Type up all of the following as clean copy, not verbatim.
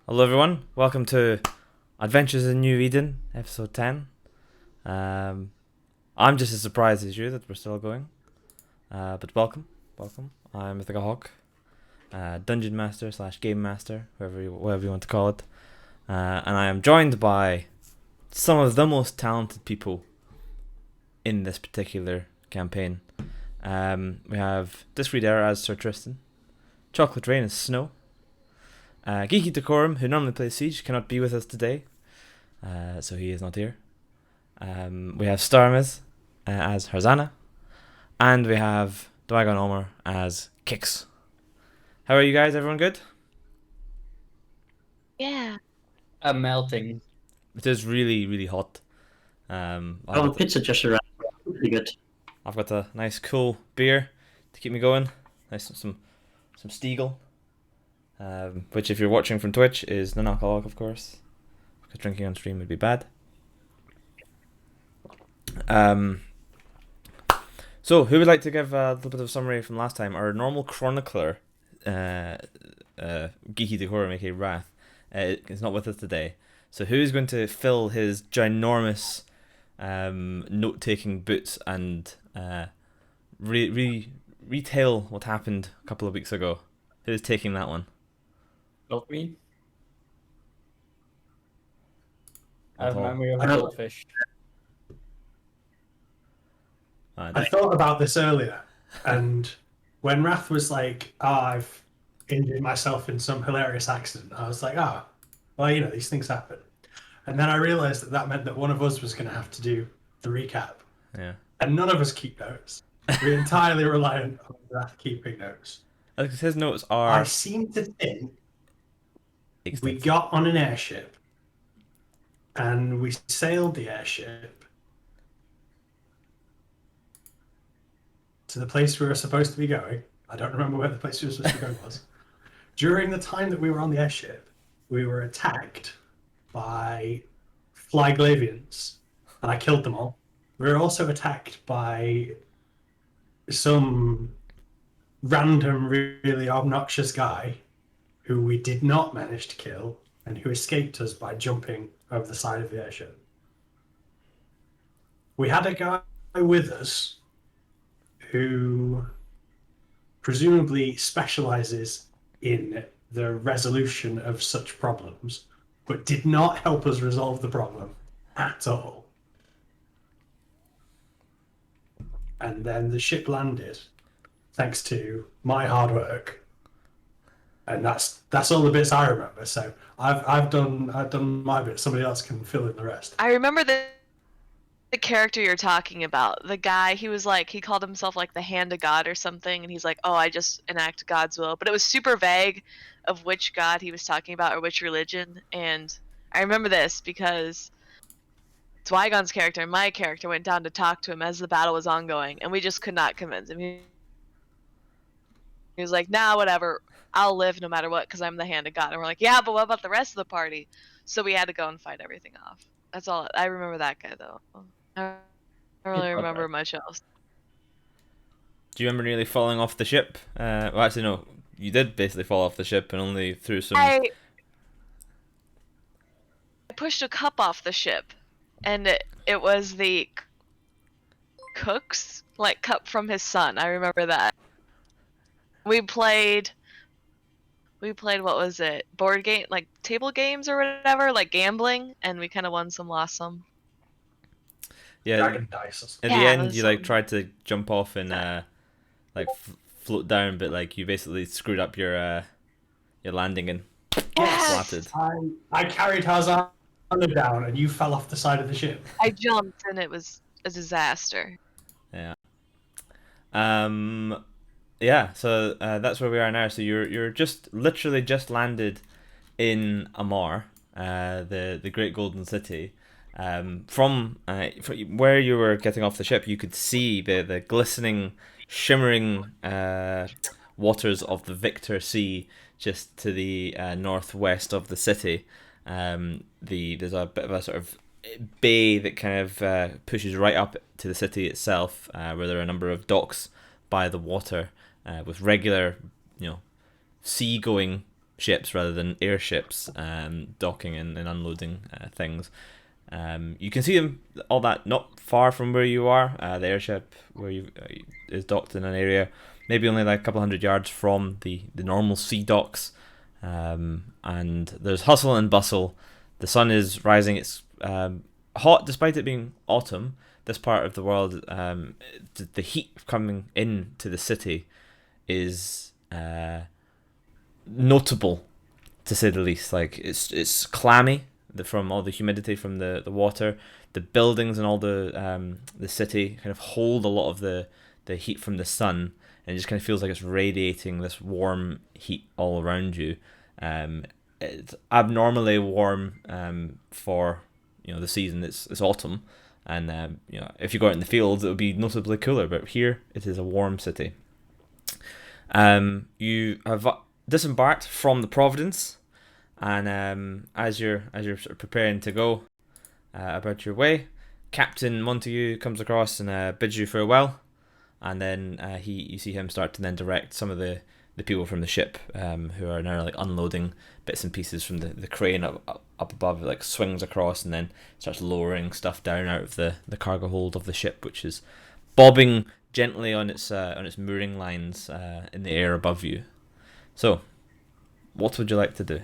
Hello everyone, welcome to Adventures in New Eden, episode 10. Um, I'm just as surprised as you that we're still going, but welcome. I'm Mythical Hawk, Dungeon Master slash Game Master, whatever you want to call it, and I am joined by some of the most talented people in this particular campaign. We have Discreet Error as Sir Tristan, Chocolate Rain as Snow, Geeky Decorum, who normally plays Siege, cannot be with us today, so he is not here. We have Starmiz as Harzana, and we have Dwagon Omer as Kix. How are you guys? Everyone good? Yeah. I'm melting. It is really, really hot. Pizza just arrived. Pretty good. I've got a nice cool beer to keep me going. Nice some Stiegel, which if you're watching from Twitch is non-alcoholic, of course, because drinking on stream would be bad. So who would like to give a little bit of a summary from last time? Our normal chronicler, Geeky Decorum, aka Wrath, is not with us today. So who's going to fill his ginormous note-taking boots and retell what happened a couple of weeks ago? Who's taking that one? Not me. I At have all. memory of I a don't- goldfish. I thought about this earlier, and when Wrath was like, I've injured myself in some hilarious accident, I was like, well, these things happen. And then I realized that meant that one of us was going to have to do the recap. Yeah. And none of us keep notes. We're entirely reliant on Wrath keeping notes. Because his notes I are seem to think we extensive. got on an airship, and we sailed the airship to the place we were supposed to be going. I don't remember where the place we were supposed to go was. During the time that we were on the airship, we were attacked by Flyglavians, and I killed them all. We were also attacked by some random, really obnoxious guy who we did not manage to kill, and who escaped us by jumping over the side of the airship. We had a guy with us who presumably specializes in the resolution of such problems, but did not help us resolve the problem at all. And then the ship landed, thanks to my hard work. And that's all the bits I remember. So I've done my bit. Somebody else can fill in the rest. I remember the character you're talking about. The guy, he called himself like the Hand of God or something, and he's like, oh, I just enact God's will. But it was super vague of which God he was talking about or which religion. And I remember this because Dwygon's character and my character went down to talk to him as the battle was ongoing, and we just could not convince him. He was like, nah, whatever. I'll live no matter what because I'm the Hand of God. And we're like, yeah, but what about the rest of the party? So we had to go and fight everything off. That's all. I remember that guy, though. I don't really remember much else. Do you remember nearly falling off the ship? Well, actually, no. You did basically fall off the ship, and only through some. I pushed a cup off the ship, and it was the cook's cup from his son. I remember that. We played what was it? Board game, like table games or whatever, like gambling, and we kind of won some, lost some. Yeah. Dragon dice. At Yeah, the it end, was you something. tried to jump off and float down, but you basically screwed up your landing and Yes! flatted. I carried Harzana down, and you fell off the side of the ship. I jumped, and it was a disaster. Yeah. Yeah. So that's where we are now. So you're just literally just landed in Amar, the Great Golden City. From where you were getting off the ship, you could see the glistening, shimmering waters of the Victor Sea just to the northwest of the city. There's a bit of a sort of bay that kind of pushes right up to the city itself, where there are a number of docks by the water with regular, seagoing ships rather than airships docking and unloading things. You can see them all that not far from where you are. The airship where you is docked in an area, maybe only like a couple hundred yards from the normal sea docks. And there's hustle and bustle. The sun is rising. It's hot despite it being autumn. This part of the world, the heat coming into the city is notable, to say the least. Like it's clammy from all the humidity from the water. The buildings and all the city kind of hold a lot of the heat from the sun, and it just kind of feels like it's radiating this warm heat all around you. It's abnormally warm for the season. It's autumn, and if you go out in the fields, it would be notably cooler. But here, it is a warm city. You have disembarked from the Providence, and as you're sort of preparing to go about your way, Captain Montague comes across and bids you farewell, and then you see him start to then direct some of the people from the ship who are now like unloading bits and pieces from the crane up above. It like swings across and then starts lowering stuff down out of the cargo hold of the ship, which is bobbing gently on its mooring lines in the air above you. So, what would you like to do?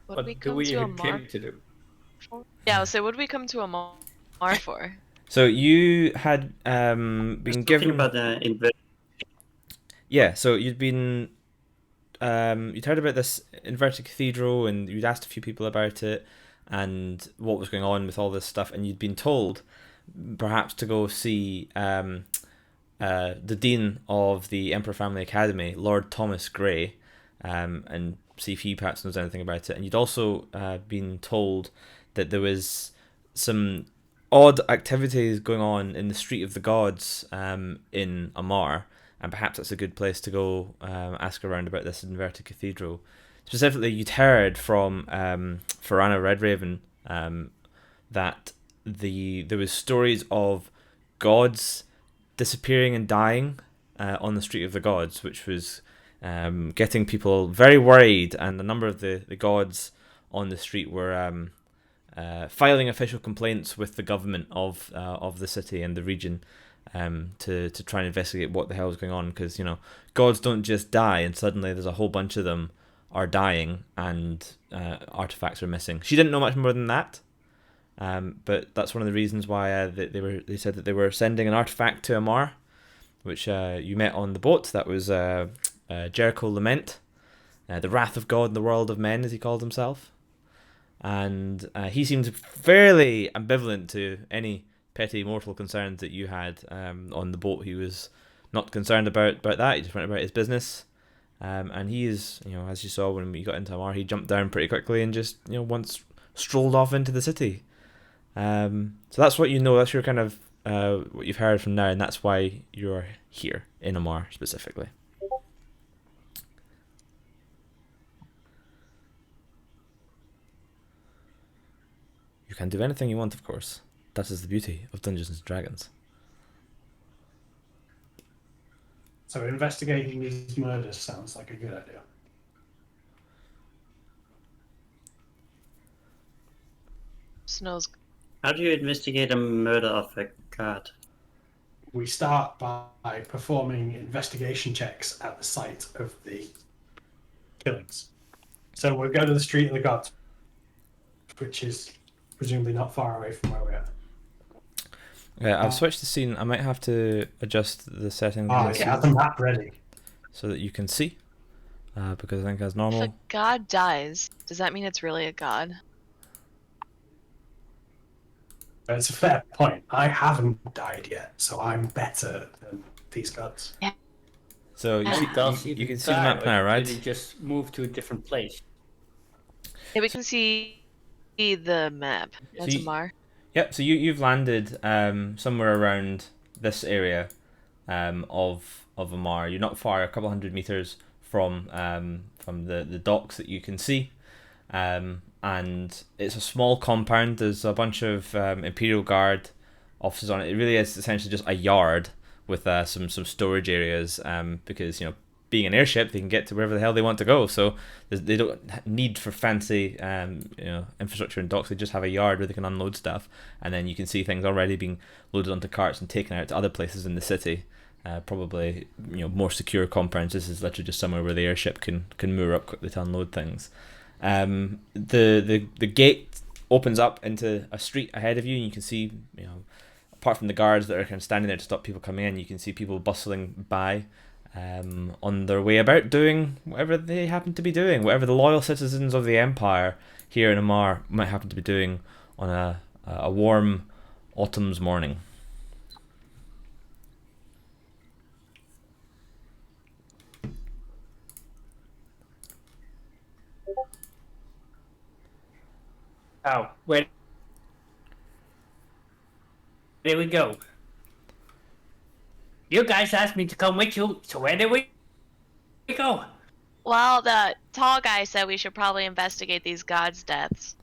What What we do come we to a even mar? came to do? Yeah, so what did we come to a mar for? So you had been Talking given about the yeah. So you'd been you'd heard about this inverted cathedral, and you'd asked a few people about it and what was going on with all this stuff, and you'd been told perhaps to go see the dean of the Emperor Family Academy, Lord Thomas Grey, and see if he perhaps knows anything about it. And you'd also been told that there was some odd activities going on in the Street of the Gods in Amar, and perhaps that's a good place to go ask around about this inverted cathedral. Specifically, you'd heard from Farana Redraven that there was stories of gods disappearing and dying on the Street of the Gods, which was getting people very worried, and a number of the gods on the street were filing official complaints with the government of the city and the region to try and investigate what the hell is going on, because gods don't just die and suddenly there's a whole bunch of them are dying and artifacts are missing. She didn't know much more than that, but that's one of the reasons why they said that they were sending an artifact to Amar, which you met on the boat. That was Jericho Lament, the wrath of God in the world of men, as he called himself. And he seemed fairly ambivalent to any petty mortal concerns that you had on the boat. He was not concerned about that. He just went about his business. And he is, as you saw when we got into Amar, he jumped down pretty quickly and just, once strolled off into the city. So that's what you know. That's your kind of what you've heard from now, and that's why you're here in Amar specifically. You can do anything you want, of course. That is the beauty of Dungeons and Dragons. So investigating these murders sounds like a good idea. Snow's. How do you investigate a murder of a god? We start by performing investigation checks at the site of the killings. So we'll go to the Street of the Gods, which is presumably not far away from where we are. Okay, I've switched the scene. I might have to adjust the settings Okay, have the map ready. so that you can see, because I think as If normal. a god dies, does that mean it's really a god? It's a fair point. I haven't died yet, so I'm better than these gods. So you, Does you he can see the die, map now, or right? Did he just move to a different place? Yeah, we can see the map. That's you- Amar. Yep. So you've landed somewhere around this area of Amar. You're not far, a couple hundred meters from the docks that you can see, and it's a small compound. There's a bunch of Imperial Guard officers on it. It really is essentially just a yard with some storage areas, because being an airship, they can get to wherever the hell they want to go. So they don't need for fancy infrastructure and docks. They just have a yard where they can unload stuff, and then you can see things already being loaded onto carts and taken out to other places in the city. Probably more secure compounds. This is literally just somewhere where the airship can moor up quickly to unload things. The gate opens up into a street ahead of you, and you can see, apart from the guards that are kind of standing there to stop people coming in, you can see people bustling by, on their way about doing whatever they happen to be doing, whatever the loyal citizens of the Empire here in Amar might happen to be doing on a warm autumn's morning. Oh, where did we go? You guys asked me to come with you, so where did we go? Well, the tall guy said we should probably investigate these gods' deaths.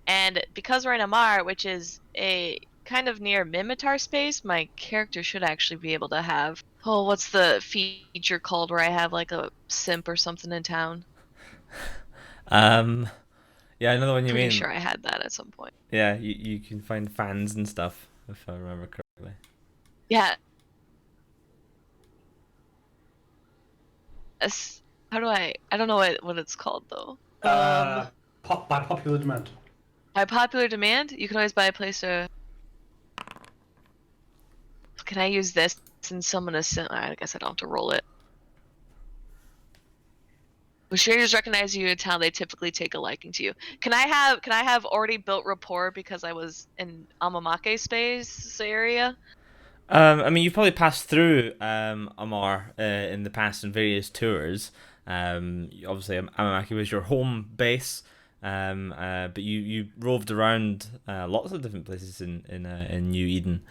And because we're in Amar, which is a kind of near Mimitar space, my character should actually be able to have... Oh, what's the feature called where I have like a simp or something in town? Yeah, I know the one you Pretty mean. sure I had that at some point. Yeah, you can find fans and stuff, if I remember correctly. Yeah. How do I don't know what it's called though. By popular demand. By popular demand, you can always buy a place to... Can I use this and summon a sim? I guess I don't have to roll it. When strangers recognize you in town, they typically take a liking to you. Can I have already built rapport because I was in Amamake space area? I mean, you've probably passed through Amar in the past in various tours. Obviously, Amamaki was your home base, but you roved around lots of different places in New Eden,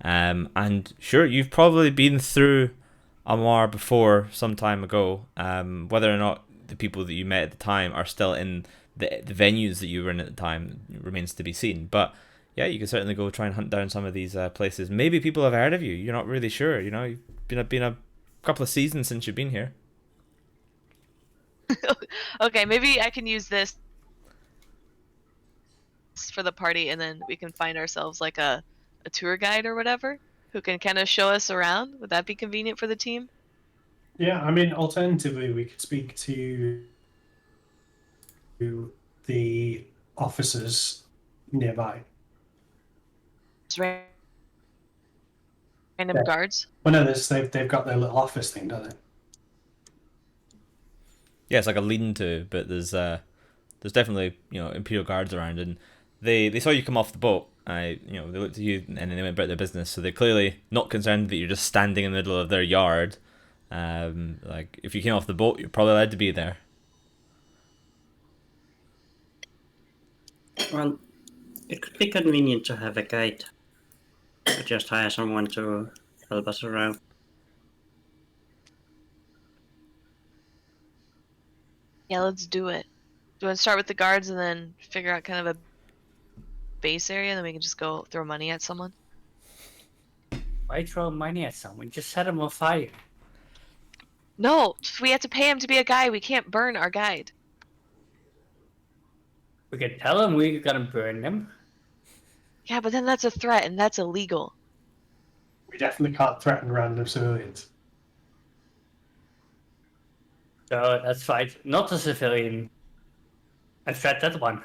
and sure, you've probably been through Amar before some time ago. Whether or not the people that you met at the time are still in the venues that you were in at the time remains to be seen, but. Yeah, you can certainly go try and hunt down some of these places. Maybe people have heard of you. You're not really sure. You've been a couple of seasons since you've been here. Okay, maybe I can use this for the party, and then we can find ourselves like a tour guide or whatever who can kind of show us around. Would that be convenient for the team? Yeah, I mean, alternatively, we could speak to the officers nearby. Just random Yeah. guards. Well, no, they've got their little office thing, don't they? Yeah, it's like a lean-to, but there's definitely Imperial guards around, and they saw you come off the boat. They looked at you and then they went about their business. So they're clearly not concerned that you're just standing in the middle of their yard. Like if you came off the boat, you're probably allowed to be there. Well, it could be convenient to have a guide. Or just hire someone to help us around. Yeah, let's do it. Do you want to start with the guards and then figure out kind of a base area, and then we can just go throw money at someone? Why throw money at someone? Just set them on fire. No, we have to pay him to be a guide. We can't burn our guide. We can tell them we're gonna burn them. Yeah, but then that's a threat, and that's illegal. We definitely can't threaten random civilians. So that's fine. Not a civilian. I threat that one.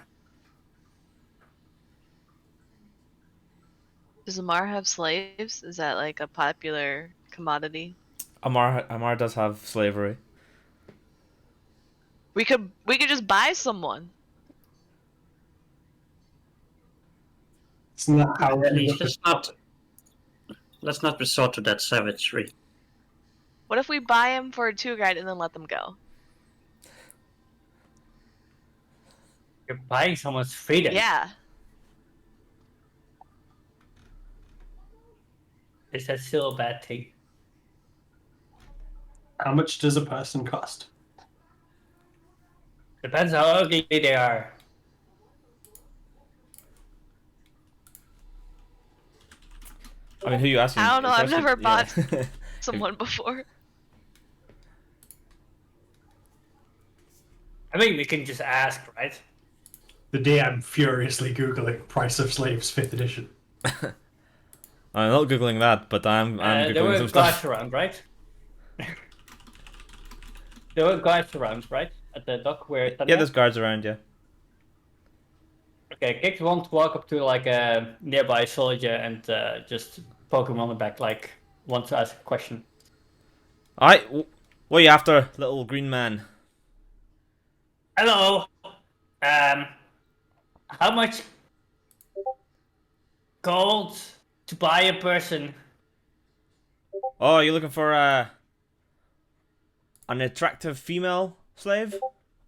Does Amar have slaves? Is that like a popular commodity? Amar does have slavery. We could just buy someone. Isn't that how? At least let's not resort to that savagery. What if we buy him for a tour guide and then let them go? You're buying someone's freedom. Yeah. Is that still a bad thing? How much does a person cost? Depends how ugly they are. I mean, who you asking? I don't know, I've question? never Yeah. bought someone before. I mean, we can just ask, right? The DM furiously googling price of slaves 5th edition. I'm not googling that, but I'm There googling were some guards stuff. around, right? There were guards around, right? At the dock where Tanya. Yeah, there's guards around. Yeah. Okay, Kix wants to walk up to like a nearby soldier and just poke him on the back, like wants to ask a question. Alright, what are you after, little green man? Hello. How much gold to buy a person? Oh, you're looking for an attractive female slave,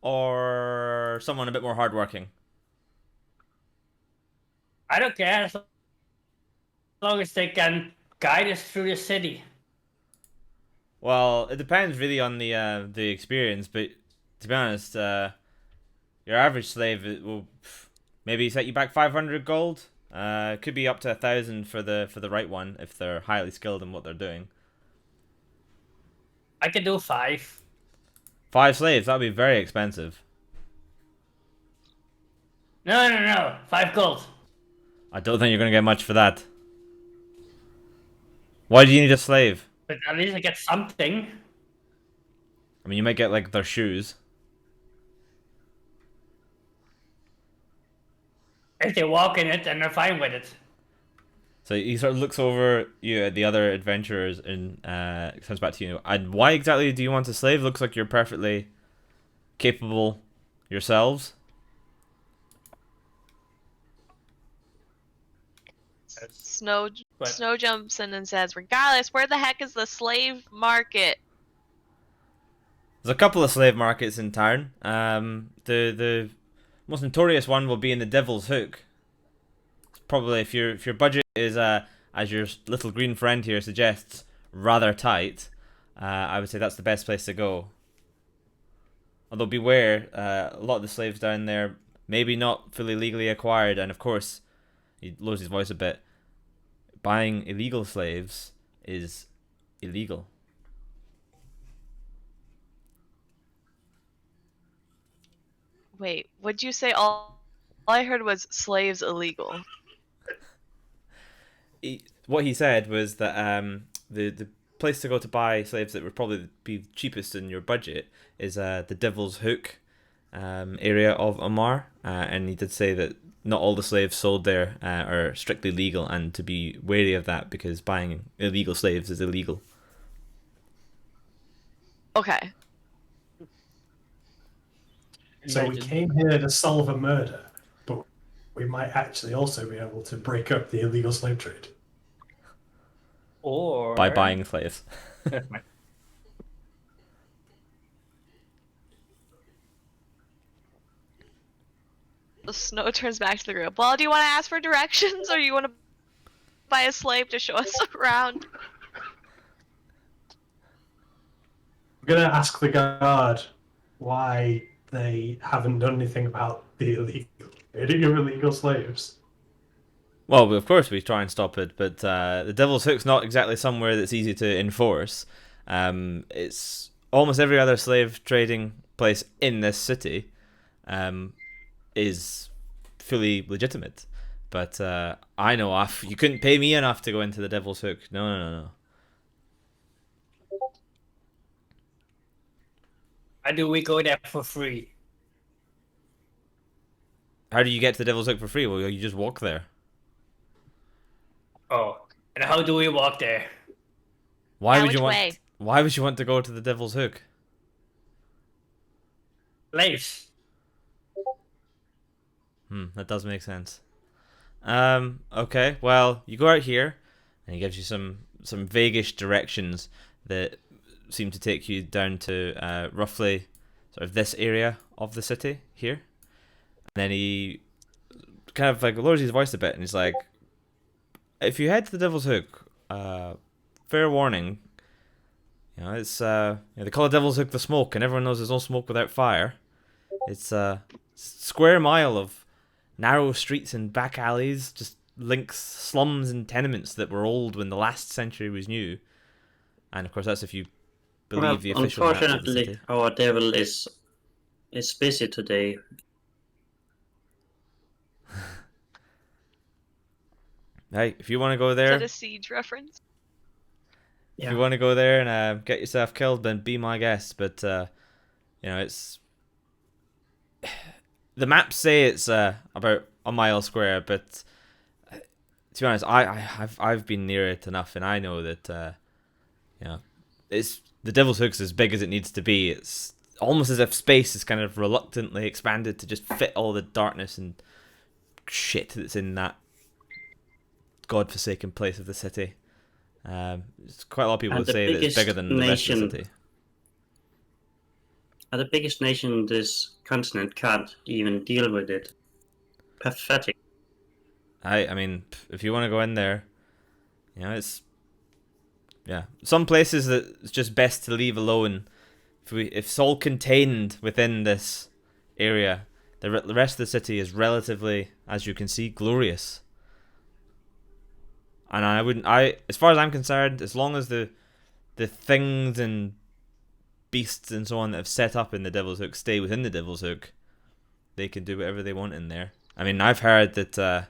or someone a bit more hardworking? I don't care as long as they can guide us through the city. Well, it depends really on the experience, but to be honest, your average slave will maybe set you back 500 gold. Could be up to 1,000 for the right one if they're highly skilled in what they're doing. I can do 5. 5 slaves, that'd be very expensive. No. 5 gold. I don't think you're gonna get much for that. Why do you need a slave? But at least I get something. I mean, you might get like their shoes. If they walk in it, then they're fine with it. So he sort of looks over you at the other adventurers and comes back to you. And why exactly do you want a slave? Looks like you're perfectly capable yourselves. Snow What? Snow jumps in and says, "Regardless, where the heck is the slave market?" There's a couple of slave markets in town. The most notorious one will be in the Devil's Hook. Probably if your budget is as your little green friend here suggests, rather tight, I would say that's the best place to go. Although beware, a lot of the slaves down there maybe not fully legally acquired, and of course, he lowers his voice a bit. Buying illegal slaves is illegal. Wait, what'd you say? All I heard was slaves illegal. What he said was that the place to go to buy slaves that would probably be cheapest in your budget is the Devil's Hook area of Amar, and he did say that not all the slaves sold there are strictly legal, and to be wary of that because buying illegal slaves is illegal. Okay. So we came here to solve a murder, but we might actually also be able to break up the illegal slave trade. Or By buying slaves. The Snow turns back to the group. Well, do you want to ask for directions, or you want to buy a slave to show us around? I'm gonna ask the guard why they haven't done anything about the illegal trading of illegal slaves. Well, of course we try and stop it, but the Devil's Hook's not exactly somewhere that's easy to enforce. It's almost every other slave trading place in this city is fully legitimate. But I know you couldn't pay me enough to go into the Devil's Hook. No. How do we go there for free? How do you get to the Devil's Hook for free? Well, you just walk there. Oh, and how do we walk there? Why Yeah, would you which want? way? Why would you want to go to the Devil's Hook? Slaves. That does make sense. Okay, well, you go out here, and he gives you some vaguish directions that seem to take you down to roughly sort of this area of the city here. And then he kind of like lowers his voice a bit, and he's like, "If you head to the Devil's Hook, fair warning. You know, it's they call it Devil's Hook the smoke, and everyone knows there's no smoke without fire. It's a square mile of narrow streets and back alleys, just links slums and tenements that were old when the last century was new. And of course, that's if you believe the official maps of the unfortunately, city. our devil is busy today. Hey, if you want to go Is there, that a Siege reference? if you want to go there and get yourself killed, then be my guest. But it's the maps say it's about a mile square, but to be honest, I've been near it enough, and I know that it's the Devil's Hook's as big as it needs to be. It's almost as if space is kind of reluctantly expanded to just fit all the darkness and shit that's in that godforsaken place of the city. It's quite a lot of people And that the say that it's bigger biggest than the rest of the nation- city. And the biggest nation in this continent can't even deal with it. Pathetic. I mean, if you want to go in there, it's some places that it's just best to leave alone. If it's all contained within this area, the rest of the city is relatively, as you can see, glorious. And as far as I'm concerned, as long as the things and beasts and so on that have set up in the Devil's Hook stay within the Devil's Hook, they can do whatever they want in there. I mean, I've heard that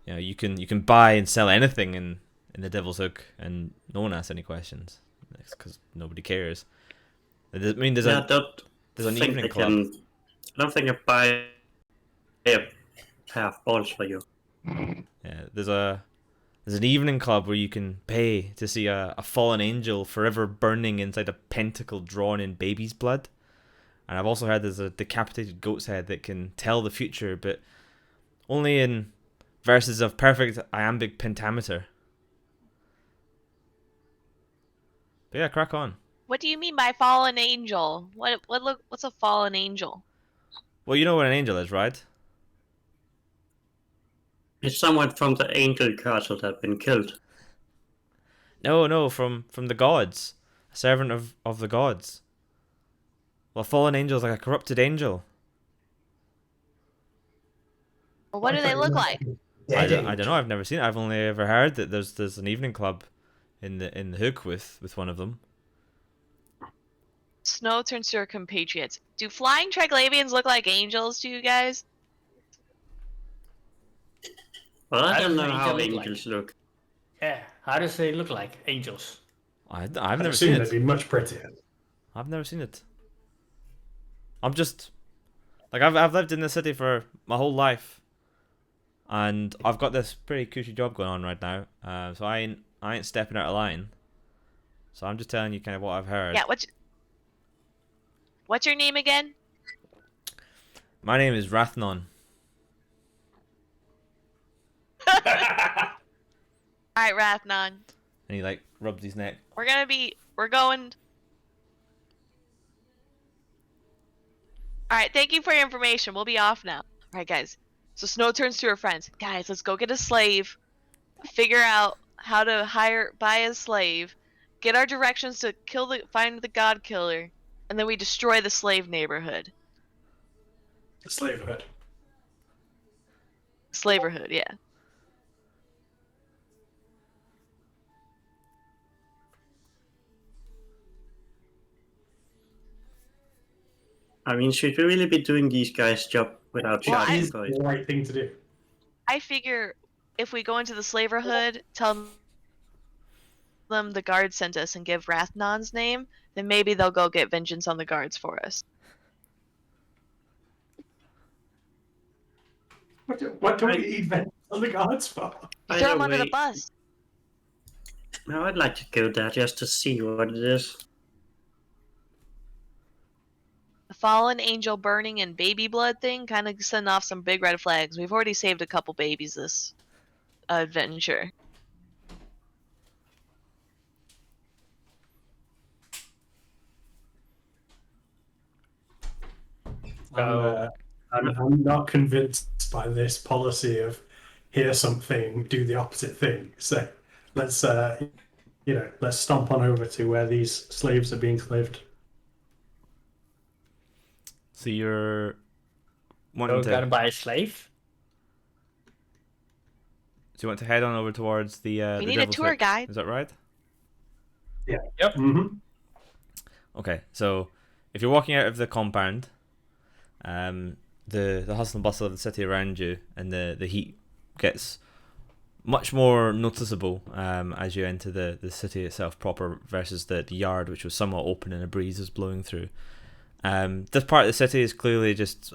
you can buy and sell anything in the Devil's Hook, and no one asks any questions because nobody cares. I mean, there's an evening club. I don't think I buy a pair of balls for you. Yeah, there's an evening club where you can pay to see a fallen angel forever burning inside a pentacle drawn in baby's blood. And I've also heard there's a decapitated goat's head that can tell the future, but only in verses of perfect iambic pentameter. But yeah, crack on. What do you mean by fallen angel? What's a fallen angel? Well, you know what an angel is, right? It's someone from the angel castle that have been killed. No, from the gods. A servant of the gods. Well, a fallen angel is like a corrupted angel. Well, what do they look like? I don't know. I've never seen it. I've only ever heard that there's an evening club in the Hook with one of them. Snow turns to her compatriots. Do flying Triglavians look like angels to you guys? Well, I How don't does know an how angel look angels look. Yeah, how does they look like? Angels. I've I'd never seen assume it. they'd be much prettier. I've never seen it. I'm just like I've lived in the city for my whole life, and I've got this pretty cushy job going on right now. So I ain't stepping out of line. So I'm just telling you kind of what I've heard. Yeah, what's your name again? My name is Rathnon. Alright, Rathnon. And he like rubs his neck. We're going. Alright, thank you for your information. We'll be off now. Alright, guys. So Snow turns to her friends. Guys, let's go get a slave. Figure out how to buy a slave. Get our directions to find the god killer. And then we destroy the slave neighborhood. Slavehood. Slaverhood, yeah. I mean, should we really be doing these guys' job without Well, charging Is for the it? right thing to do. I figure if we go into the slaverhood, tell them the guards sent us and give Rathnon's name, then maybe they'll go get vengeance on the guards for us. What do we need vengeance on the gods for? You Either throw them under the way- bus. No, I'd like to go there just to see what it is. The fallen angel burning and baby blood thing kind of send off some big red flags. We've already saved a couple babies this adventure. I'm not convinced by this policy of hear something, do the opposite thing. So let's stomp on over to where these slaves are being slaved. So you're Oh, wanting gotta to. buy a slave? you want to head on over towards the We the need a Devil's tour Hook. guide. Is that right? Yeah. Yep. Mm-hmm. Okay, so if you're walking out of the compound, the hustle and bustle of the city around you and the heat gets much more noticeable as you enter the city itself proper versus the yard, which was somewhat open and a breeze was blowing through. This part of the city is clearly just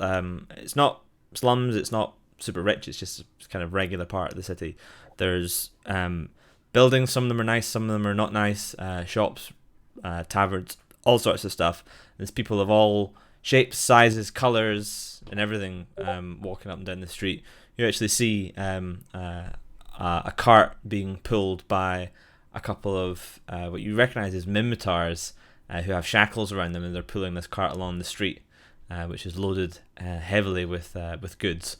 it's not slums, it's not super rich, it's just kind of regular part of the city. There's buildings, some of them are nice, some of them are not nice, shops, taverns, all sorts of stuff. There's people of all shapes, sizes, colours, and everything walking up and down the street. You actually see a cart being pulled by a couple of what you recognise as minotaurs who have shackles around them, and they're pulling this cart along the street, which is loaded heavily with goods.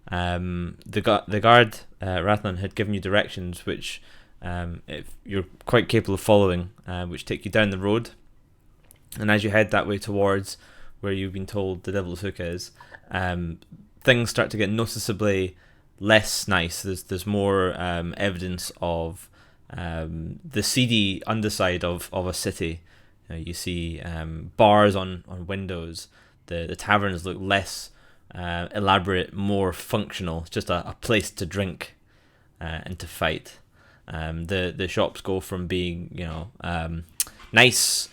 The guard, Rathlin, had given you directions which if you're quite capable of following, which take you down the road, and as you head that way towards where you've been told the Devil's Hook is, things start to get noticeably less nice. There's more evidence of the seedy underside of a city. You see bars on windows. The taverns look less elaborate, more functional. It's just a place to drink and to fight. The shops go from being nice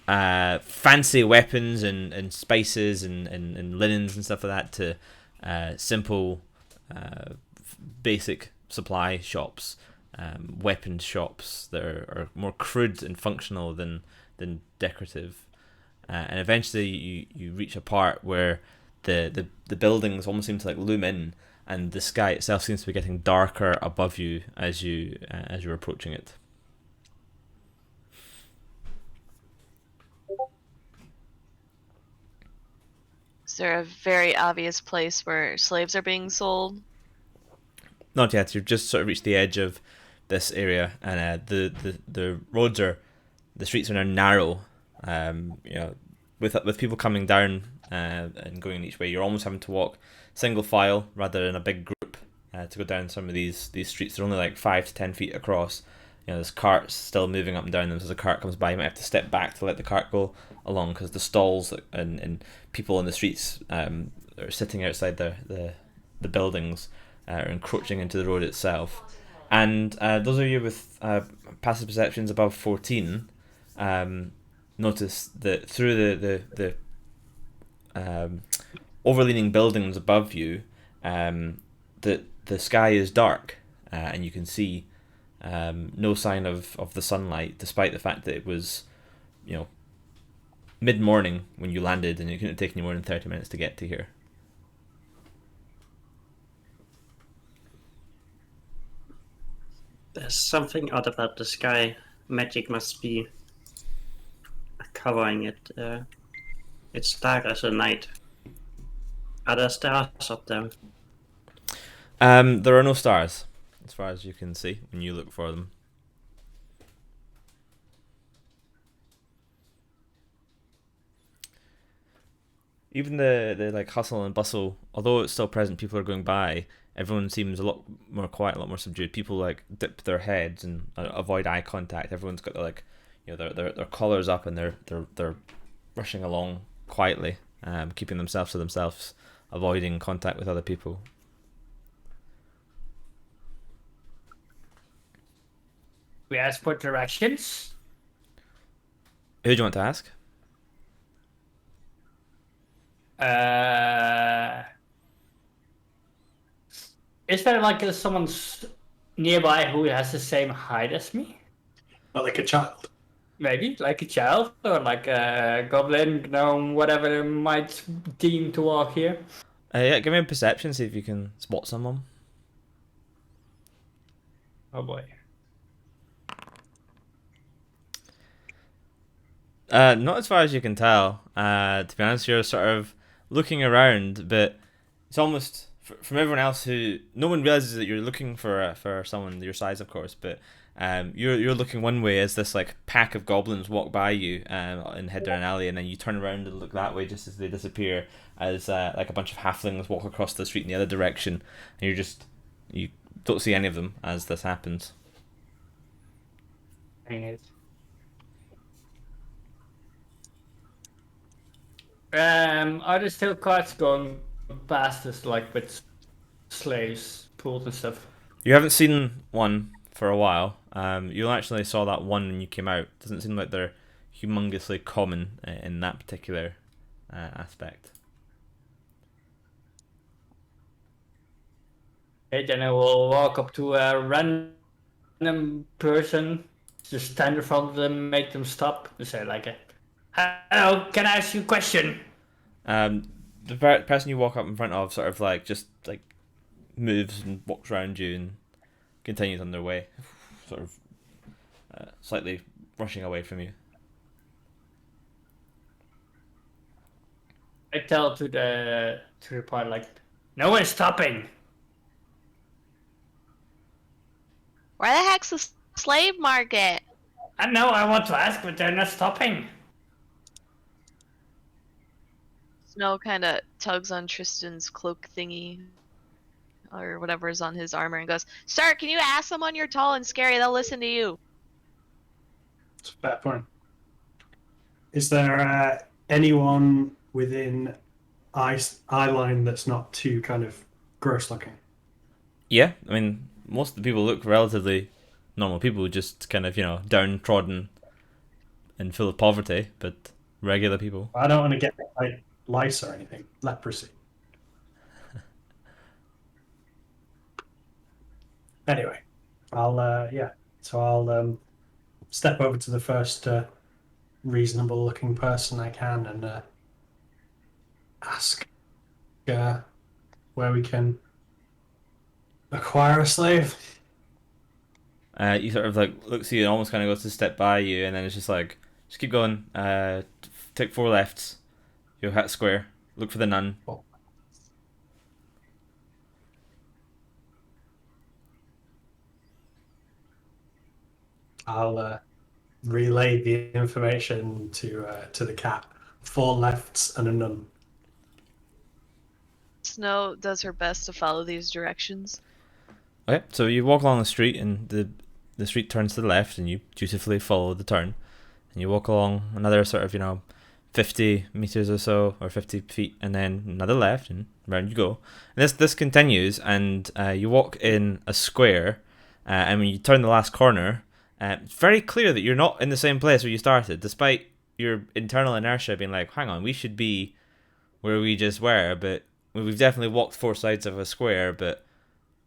fancy weapons and spices and linens and stuff like that to simple basic supply shops, weapons shops that are more crude and functional than decorative, and eventually you reach a part where the buildings almost seem to like loom in, and the sky itself seems to be getting darker above you as you're approaching it. Is there a very obvious place where slaves are being sold? Not yet. You've just sort of reached the edge of this area, and the roads the streets are now narrow. With people coming down and going each way, you're almost having to walk single file rather than a big group to go down some of these streets. They're only like 5 to 10 feet across. There's carts still moving up and down them. So as a cart comes by, you might have to step back to let the cart go along, because the stalls and people in the streets are sitting outside the buildings are encroaching into the road itself. And those of you with passive perceptions above 14 notice that through the overleaning buildings above you, that the sky is dark, and you can see no sign of the sunlight, despite the fact that it was mid-morning when you landed, and it couldn't have taken you more than 30 minutes to get to here. There's something odd about the sky. Magic must be covering it. It's dark as a night. Are there stars up there? There are no stars, as far as you can see when you look for them. Even the like hustle and bustle, although it's still present, people are going by. Everyone seems a lot more quiet, a lot more subdued. People like dip their heads and avoid eye contact. Everyone's got their collars up, and they're rushing along quietly, keeping themselves to themselves, avoiding contact with other people. We ask for directions. Who do you want to ask? Is there like someone nearby who has the same height as me? But like a child. Maybe like a child or like a goblin, gnome, whatever might deem to walk here. Yeah, give me a perception, see if you can spot someone. Oh boy. Not as far as you can tell. To be honest, you're sort of looking around, but it's almost from everyone else who no one realizes that you're looking for someone your size, of course. But you're looking one way as this like pack of goblins walk by you and head down an alley, and then you turn around and look that way just as they disappear, as like a bunch of halflings walk across the street in the other direction, and you don't see any of them as this happens. Dang it. Are there still carts going past us, like with slaves, pools and stuff? You haven't seen one for a while. You actually saw that one when you came out. Doesn't seem like they're humongously common in that particular aspect. Okay, then I will walk up to a random person, just stand in front of them, make them stop, and say like, "Hello, can I ask you a question?" The person you walk up in front of sort of like just like moves and walks around you and continues on their way, sort of slightly rushing away from you. I tell to the party like, "No one's stopping." Where the heck's the slave market? I know I want to ask, but they're not stopping. Snow kind of tugs on Tristan's cloak thingy, or whatever is on his armor, and goes, "Sir, can you ask someone you're tall and scary? They'll listen to you." It's a fair point. Is there anyone within eye line that's not too kind of gross looking? Yeah, I mean, most of the people look relatively normal people, just kind of, downtrodden and full of poverty, but regular people. I don't want to get like lice or anything, leprosy. Anyway, I'll step over to the first reasonable looking person I can and ask where we can acquire a slave. You sort of like looks at you and almost kind of goes to step by you, and then it's just like, just keep going. Take 4 lefts. You'll hit square. Look for the nun. Oh. I'll relay the information to the cat. 4 lefts and a nun. Snow does her best to follow these directions. Okay, so you walk along the street, and the street turns to the left, and you dutifully follow the turn, and you walk along another sort of 50 meters or so, or 50 feet, and then another left, and round you go. And this continues, and you walk in a square, and when you turn the last corner, it's very clear that you're not in the same place where you started, despite your internal inertia being like, hang on, we should be where we just were, but we've definitely walked 4 sides of a square, but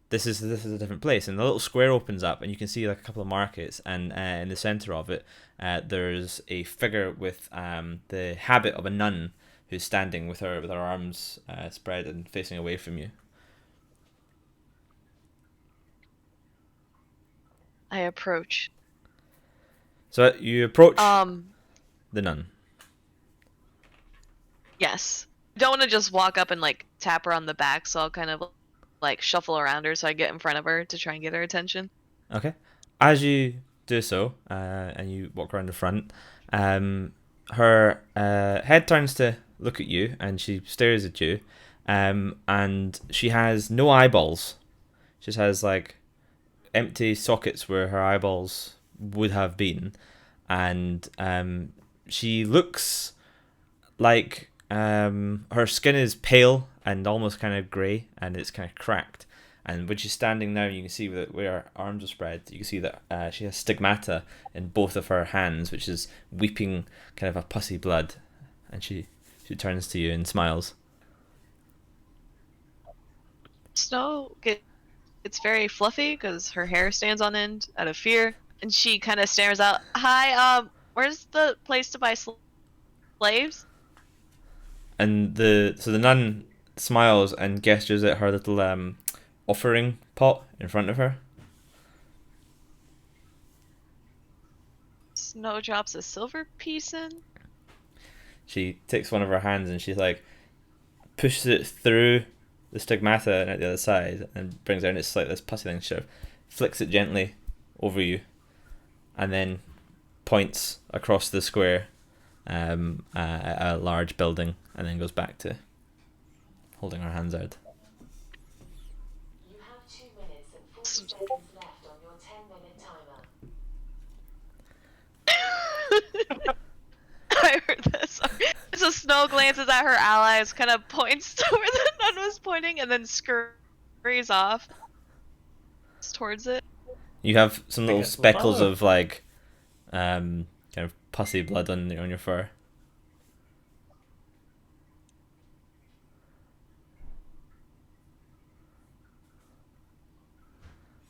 this is a different place. And the little square opens up, and you can see like a couple of markets, and in the center of it, there's a figure with the habit of a nun who's standing with her arms spread and facing away from you. I approach. So you approach Um, the nun. yes. I don't want to just walk up and like tap her on the back, so I'll kind of like shuffle around her so I get in front of her to try and get her attention. Okay. As you do so, and you walk around the front, her head turns to look at you, and she stares at you, and she has no eyeballs. She just has like empty sockets where her eyeballs would have been, and she looks like her skin is pale and almost kind of grey, and it's kind of cracked. And when she's standing now, you can see that where her arms are spread, you can see that she has stigmata in both of her hands, which is weeping kind of a pussy blood. And she turns to you and smiles. Snow it's very fluffy because her hair stands on end out of fear, and she kind of stares out. Hi, where's the place to buy slaves? And the nun smiles and gestures at her little offering pot in front of her. Snow drops a silver piece in. She takes one of her hands and she's like pushes it through the stigmata and at the other side and brings it out, and it's like this pussy thing. She sort of flicks it gently over you and then points across the square at a large building, and then goes back to holding her hands out. I heard this. So Snow glances at her allies, kind of points to where the nun was pointing, and then scurries off towards it. You have some little guess we'll speckles follow. of like, kind of pussy blood on your fur.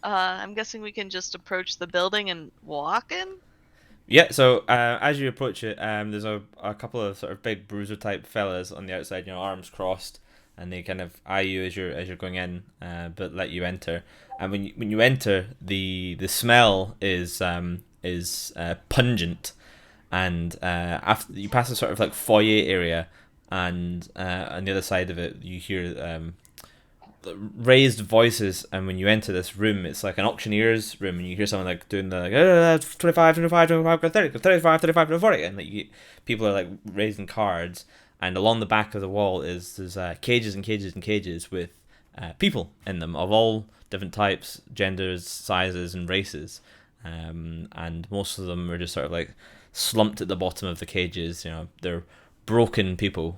I'm guessing we can just approach the building and walk in. Yeah, so as you approach it, there's a couple of sort of big bruiser type fellas on the outside, arms crossed, and they kind of eye you as you're going in, but let you enter. And when you enter, the smell is pungent, and after you pass a sort of like foyer area, and on the other side of it, you hear raised voices, and when you enter this room, it's like an auctioneer's room, and you hear someone like doing the like 25 25 25 30 35 35 40, and like people are like raising cards, and along the back of the wall there's cages and cages and cages with people in them of all different types, genders, sizes, and races, and most of them are just sort of like slumped at the bottom of the cages. They're broken people.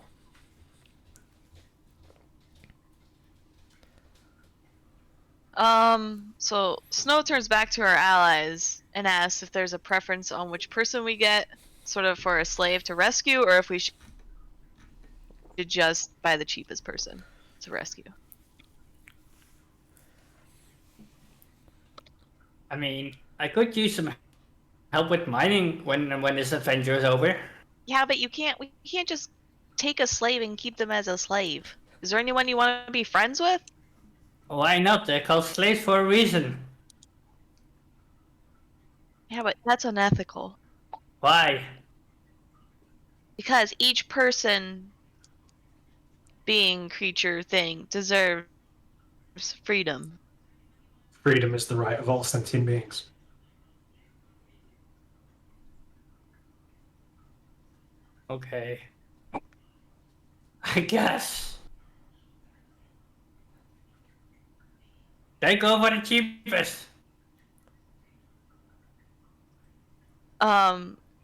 So Snow turns back to her allies and asks if there's a preference on which person we get, sort of for a slave to rescue, or if we should just buy the cheapest person to rescue. I mean, I could use some help with mining when this adventure is over. Yeah, but we can't just take a slave and keep them as a slave. Is there anyone you want to be friends with? Why not? They're called slaves for a reason. Yeah, but that's unethical. Why? Because each person, being, creature, thing, deserves freedom. Freedom is the right of all sentient beings. Okay. I guess. They go for the cheapest.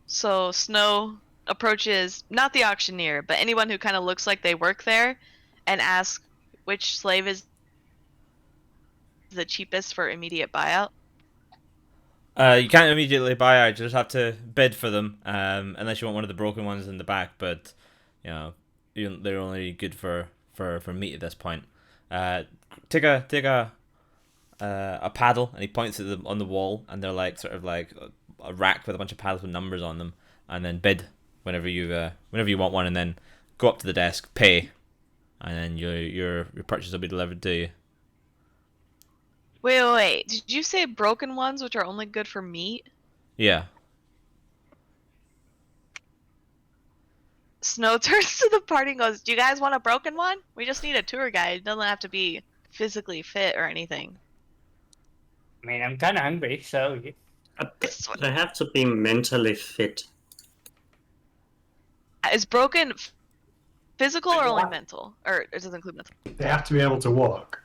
So Snow approaches not the auctioneer, but anyone who kind of looks like they work there, and asks which slave is the cheapest for immediate buyout. You can't immediately buy out. You just have to bid for them, unless you want one of the broken ones in the back. But they're only good for meat at this point. Take a paddle, and he points at them on the wall, and they're like sort of like a rack with a bunch of paddles with numbers on them, and then bid whenever you want one, and then go up to the desk, pay, and then your purchase will be delivered to you. Wait. Did you say broken ones, which are only good for meat? Yeah. Snow turns to the party and goes, "Do you guys want a broken one? We just need a tour guide. It doesn't have to be physically fit or anything." I mean, I'm kind of hungry, so... They have to be mentally fit. Is broken physical or only mental? Or it doesn't include mental? They have to be able to walk.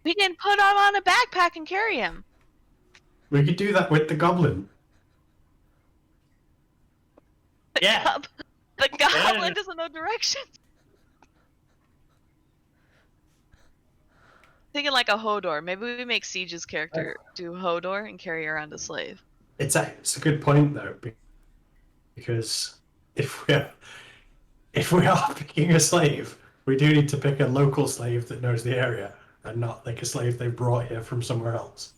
We can put him on a backpack and carry him. We could do that with the goblin. Yeah. The goblin doesn't know directions. Thinking like a Hodor. Maybe we make Siege's character do Hodor and carry around a slave. It's a good point though, because if we are picking a slave, we do need to pick a local slave that knows the area, and not like a slave they brought here from somewhere else.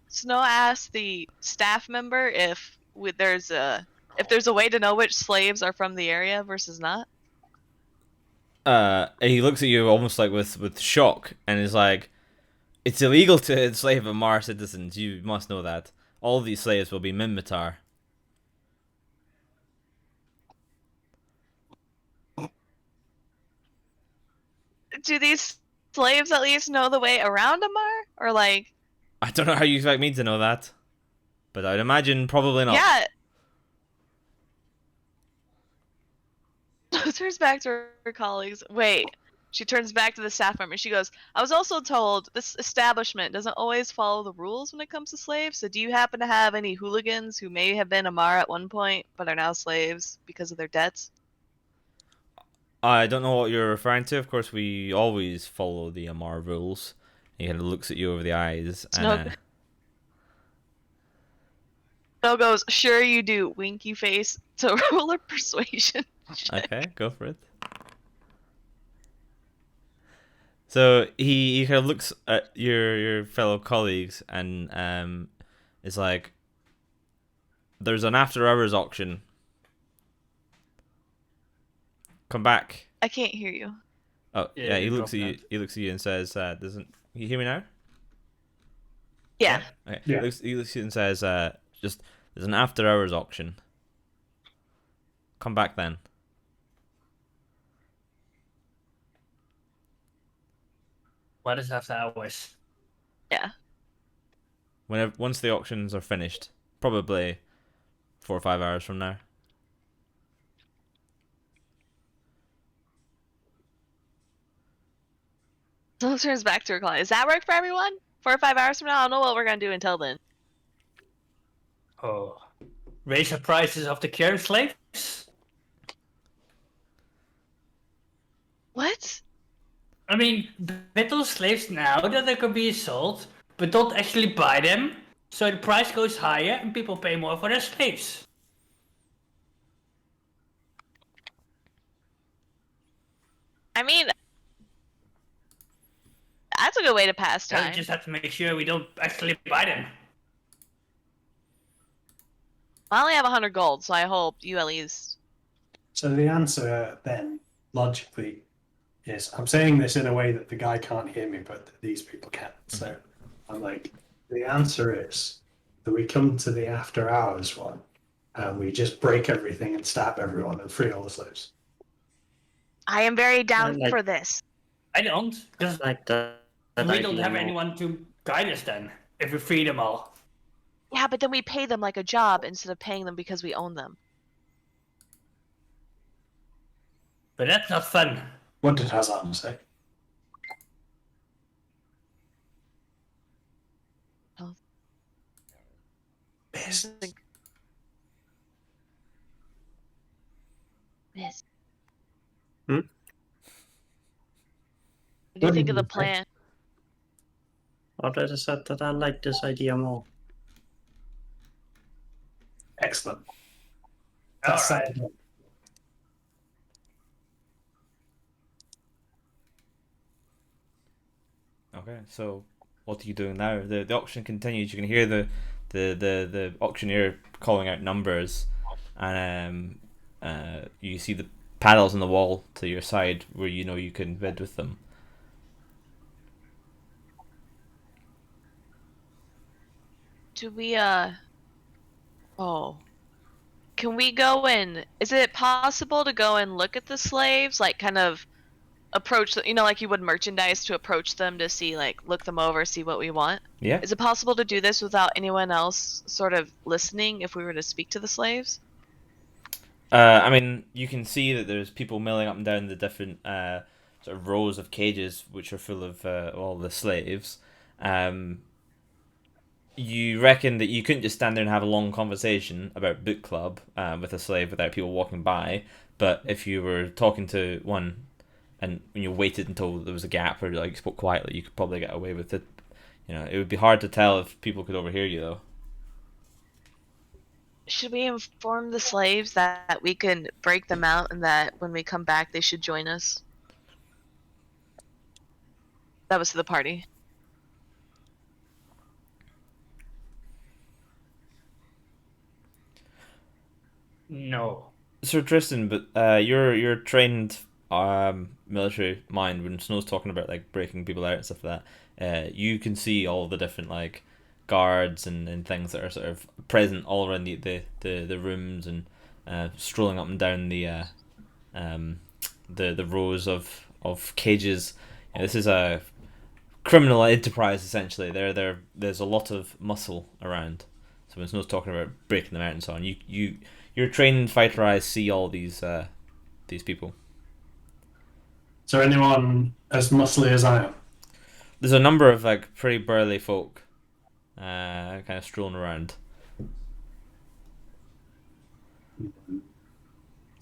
Snow asked the staff member if there's a way to know which slaves are from the area versus not. He looks at you almost like with shock, and is like, "It's illegal to enslave Amar citizens. You must know that. All these slaves will be Minmatar." Do these slaves at least know the way around Amar? Or like... I don't know how you expect me to know that, but I'd imagine probably not. Yeah. Turns back to her colleagues. Wait, She turns back to the staff member. She goes, I was also told this establishment doesn't always follow the rules when it comes to slaves. So do you happen to have any hooligans who may have been Amar at one point, but are now slaves because of their debts? I don't know what you're referring to. Of course, we always follow the Amar rules. He kind of looks at you over the eyes, and Snow goes, sure you do, winky face. So roll a persuasion check. okay, go for it. So he kind of looks at your fellow colleagues and is like, "There's an after hours auction. Come back." I can't hear you. Oh Yeah, yeah, he you looks at dropped you. out. He looks at you and says, "Doesn't you hear me now?" Yeah. Okay. Yeah. He looks at you and says, "Just there's an after hours auction. Come back then." What is after hours? Yeah. Once the auctions are finished, probably 4 or 5 hours from now. So it turns back to her client. Does that work for everyone? 4 or 5 hours from now? I don't know what we're gonna do until then. Oh. Raise the prices of the current slaves? What? I mean, battle slaves now that they can be sold, but don't actually buy them. So the price goes higher and people pay more for their slaves. I mean, that's a good way to pass So we time. just have to make sure we don't actually buy them. I only have 100 gold, so I hope you at least. So the answer then, logically, is I'm saying this in a way that the guy can't hear me, but that these people can. So I'm like, the answer is that we come to the after hours one and we just break everything and stab everyone and free all the slaves. I am very down like- for this. I don't, because Like that we don't idea have more. anyone to guide us then, if we free them all. Yeah, but then we pay them like a job instead of paying them because we own them. But that's not fun. What did Hazan say? Oh. Yes. Yes. Hmm? What do you think of the plan? Already said that I like this idea more. Excellent. All That's right. settled. Okay, so what are you doing now? The auction continues. You can hear the auctioneer calling out numbers, and you see the panels on the wall to your side where you know you can bid with them. Do we, oh. Can we go in? Is it possible to go and look at the slaves? Like, kind of approach, like you would merchandise to approach them to see, like, look them over, see what we want? Yeah. Is it possible to do this without anyone else sort of listening if we were to speak to the slaves? I mean, you can see that there's people milling up and down the different sort of rows of cages, which are full of all the slaves. You reckon that you couldn't just stand there and have a long conversation about book club with a slave without people walking by, but if you were talking to one and when you waited until there was a gap or like spoke quietly, you could probably get away with it. It would be hard to tell if people could overhear you though. Should we inform the slaves that we can break them out and that when we come back they should join us? That was to the party. No. Sir Tristan, but your trained military mind when Snow's talking about like breaking people out and stuff like that, you can see all the different like guards and things that are sort of present all around the rooms and strolling up and down the rows of cages. This is a criminal enterprise essentially. There's a lot of muscle around. So when Snow's talking about breaking them out and so on, your trained fighter eyes see all these people. Is there anyone as muscly as I am? There's a number of like pretty burly folk, kind of strolling around.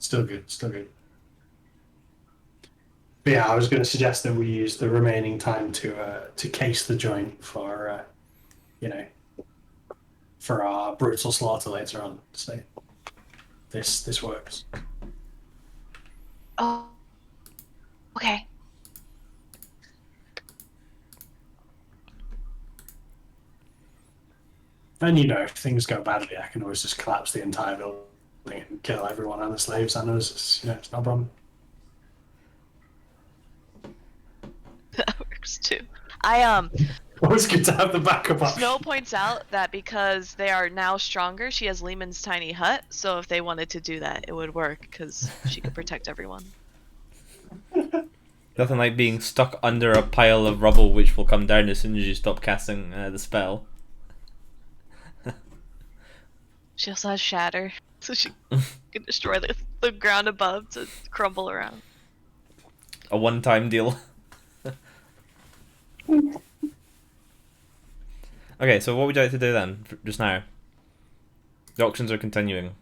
Still good, still good. But yeah, I was going to suggest that we use the remaining time to case the joint for, for our brutal slaughter later on. So this works. Oh, okay. And if things go badly, I can always just collapse the entire building and kill everyone and the slaves. I know it's no problem. That works too. Always good to have the backup option. Snow points out that because they are now stronger, she has Lehman's tiny hut. So if they wanted to do that, it would work because she could protect everyone. Nothing like being stuck under a pile of rubble which will come down as soon as you stop casting the spell. She also has shatter, so she can destroy the ground above to crumble around. A one-time deal. Okay, so what would you like to do then, just now? The auctions are continuing.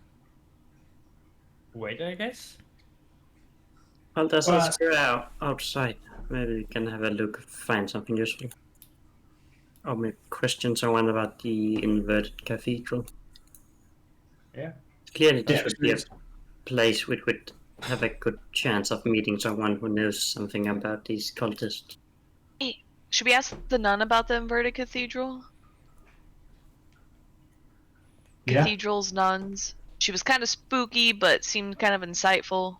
Wait, I guess. Well, there's Well, a square outside. Maybe we can have a look, find something useful. Or maybe question someone about the inverted cathedral. Yeah. Clearly, this would be a agreed. place which would have a good chance of meeting someone who knows something about these cultists. Hey, should we ask the nun about the inverted cathedral? Yeah. Cathedrals, nuns. She was kind of spooky, but seemed kind of insightful.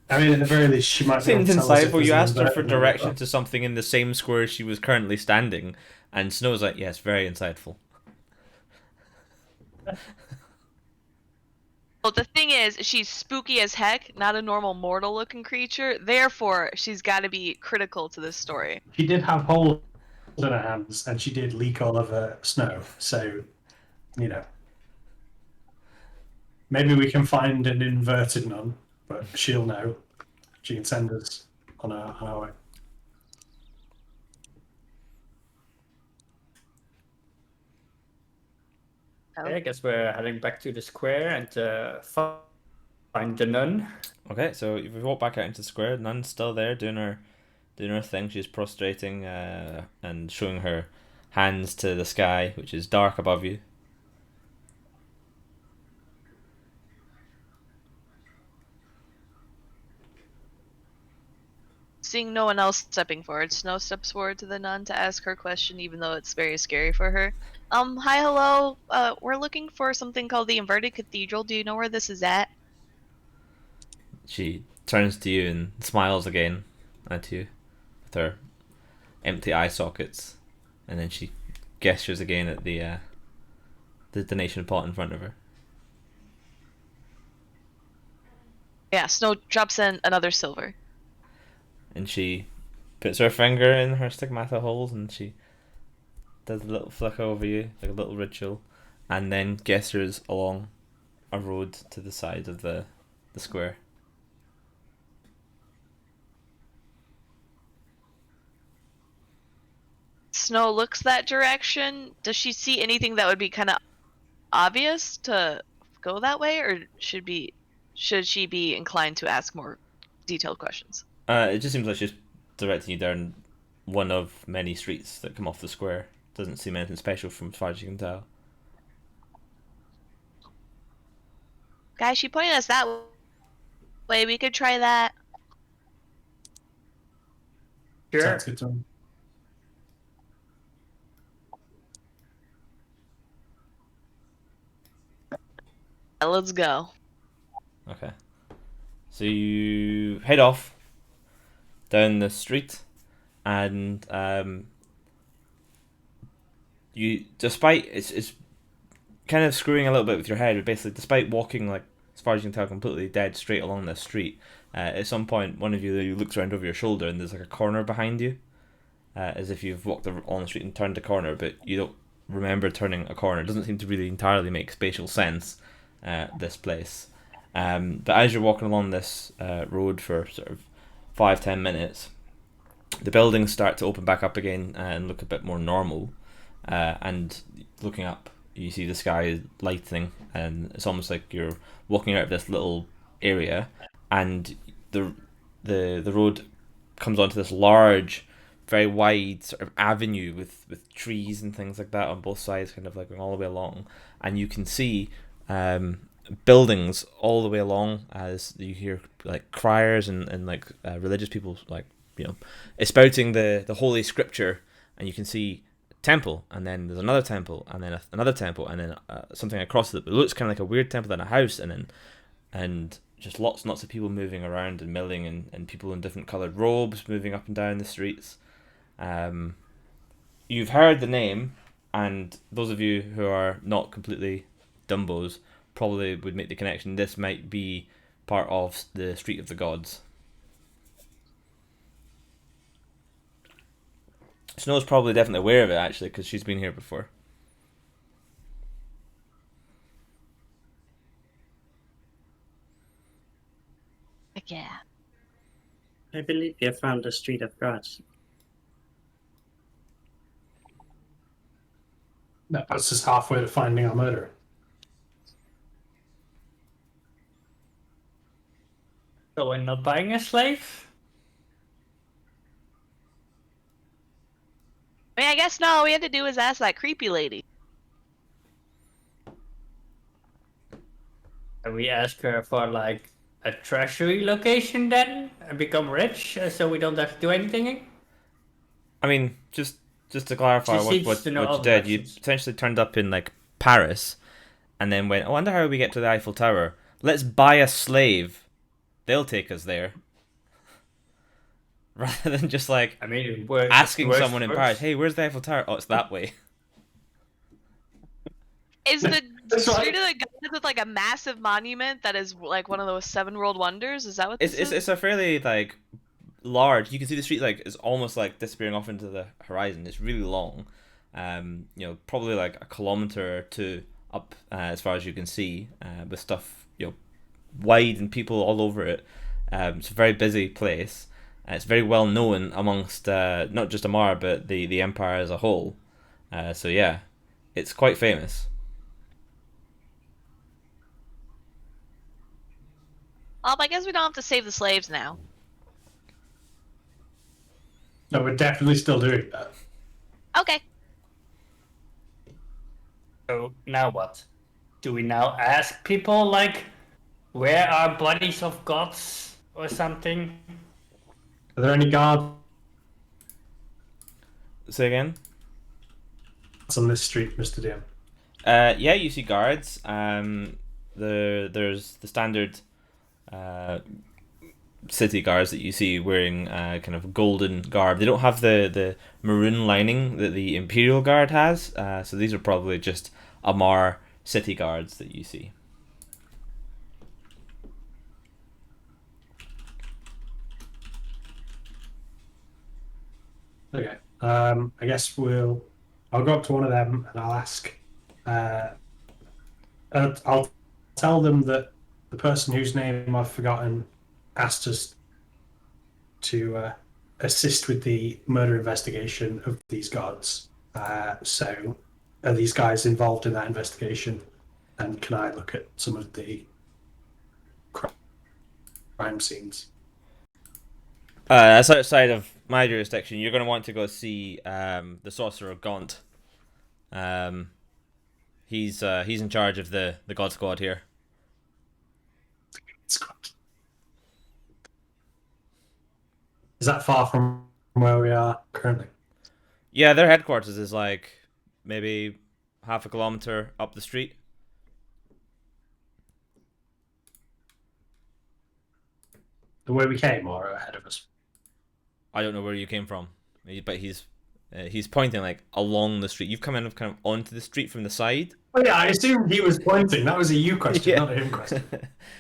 I mean, at the very least, she might be able Seemed to tell us if insightful. there's You an asked her for inverted one as direction well. to something in the same square she was currently standing, and Snow's like, yes, very insightful. Well, the thing is, she's spooky as heck, not a normal mortal-looking creature. Therefore, she's got to be critical to this story. She did have holes in her hands, and she did leak all of her snow. So, maybe we can find an inverted nun, but she'll know. She can send us on our way. Okay, I guess we're heading back to the square and find the nun. Okay, so if we walk back out into the square, Nun's still there doing her thing. She's prostrating and showing her hands to the sky, which is dark above you. Seeing no one else stepping forward, Snow steps forward to the nun to ask her question, even though it's very scary for her. Hi, hello. We're looking for something called the Inverted Cathedral. Do you know where this is at? She turns to you and smiles again at you with her empty eye sockets, and then she gestures again at the donation pot in front of her. Yeah, Snow drops in another silver. And she puts her finger in her stigmata holes and she does a little flick over you, like a little ritual, and then gestures along a road to the side of the square. Snow looks that direction. Does she see anything that would be kind of obvious to go that way, or should she be inclined to ask more detailed questions? It just seems like she's directing you down one of many streets that come off the square. Doesn't seem anything special from as far as you can tell. Guys, she pointed us that way. We could try that. Sure. Sounds good to me. Let's go. Okay. So you head off down the street, and you, despite it's kind of screwing a little bit with your head, but basically, despite walking like as far as you can tell, completely dead straight along this street, at some point one of you looks around over your shoulder and there's like a corner behind you, as if you've walked on the street and turned a corner, but you don't remember turning a corner. It doesn't seem to really entirely make spatial sense. This place, but as you're walking along this road for sort of 5-10 minutes, the buildings start to open back up again and look a bit more normal. And looking up, you see the sky lightening, and it's almost like you're walking out of this little area, and the road comes onto this large, very wide sort of avenue with trees and things like that on both sides, kind of like going all the way along, and you can see buildings all the way along as you hear like criers and like religious people, like, you know, espouting the holy scripture, and you can see temple, and then there's another temple, and then another temple, and then something across it. It looks kind of like a weird temple, then a house, and just lots and lots of people moving around and milling, and people in different coloured robes moving up and down the streets. You've heard the name, and those of you who are not completely dumbos probably would make the connection. This might be part of the Street of the Gods. Snow's probably definitely aware of it, actually, because she's been here before. Yeah. I believe you found the Street of Gods. That puts us halfway to finding our murderer. So we're not buying a slave? I mean, I guess no. All we had to do was ask that creepy lady. And we ask her for like a treasury location then and become rich so we don't have to do anything? I mean, just to clarify She seems to know what all you the did, you directions. potentially turned up in like Paris, and then went, I wonder how we get to the Eiffel Tower. Let's buy a slave. They'll take us there. Rather than just like I mean, it works. asking Works someone in first. Paris, hey, where's the Eiffel Tower? Oh, it's that way. Is the That's right. Street of the Gods with like a massive monument that is like one of those 7 world wonders? Is that what this is? It's a fairly like large. You can see the street like is almost like disappearing off into the horizon. It's really long. You know, probably like a kilometer or two up as far as you can see, with stuff, you know, wide and people all over it. It's a very busy place. It's very well known amongst not just Amara but the empire as a whole. So yeah, it's quite famous. I guess we don't have to save the slaves now. No, we're definitely still doing that. Okay. So now what? Do we now ask people like, where are bodies of gods or something? Are there any guards Say again. on this street, Mr. DM? Yeah, you see guards. There's the standard city guards that you see wearing kind of golden garb. They don't have the maroon lining that the Imperial Guard has. So these are probably just Amar city guards that you see. Okay. I guess I'll go up to one of them and I'll ask. I'll tell them that the person whose name I've forgotten asked us to assist with the murder investigation of these gods. So, are these guys involved in that investigation? And can I look at some of the crime scenes? That's outside of my jurisdiction. You're going to want to go see the sorcerer Gaunt. He's in charge of the God Squad here. Scott. Is that far from where we are currently? Yeah, their headquarters is like maybe half a kilometer up the street. The way we came, or ahead of us? I don't know where you came from, but he's pointing like along the street. You've come in kind of onto the street from the side. Oh yeah, I assumed he was pointing. That was a you question, Yeah. not a him question.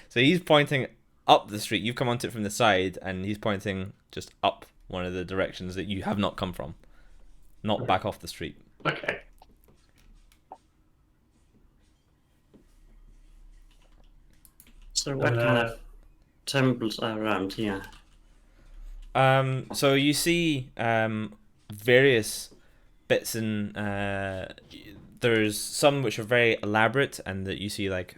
So he's pointing up the street. You've come onto it from the side, and he's pointing just up one of the directions that you have not come from, not back off the street. Okay. So what kind of temples are around here? So you see various bits and there's some which are very elaborate, and that you see like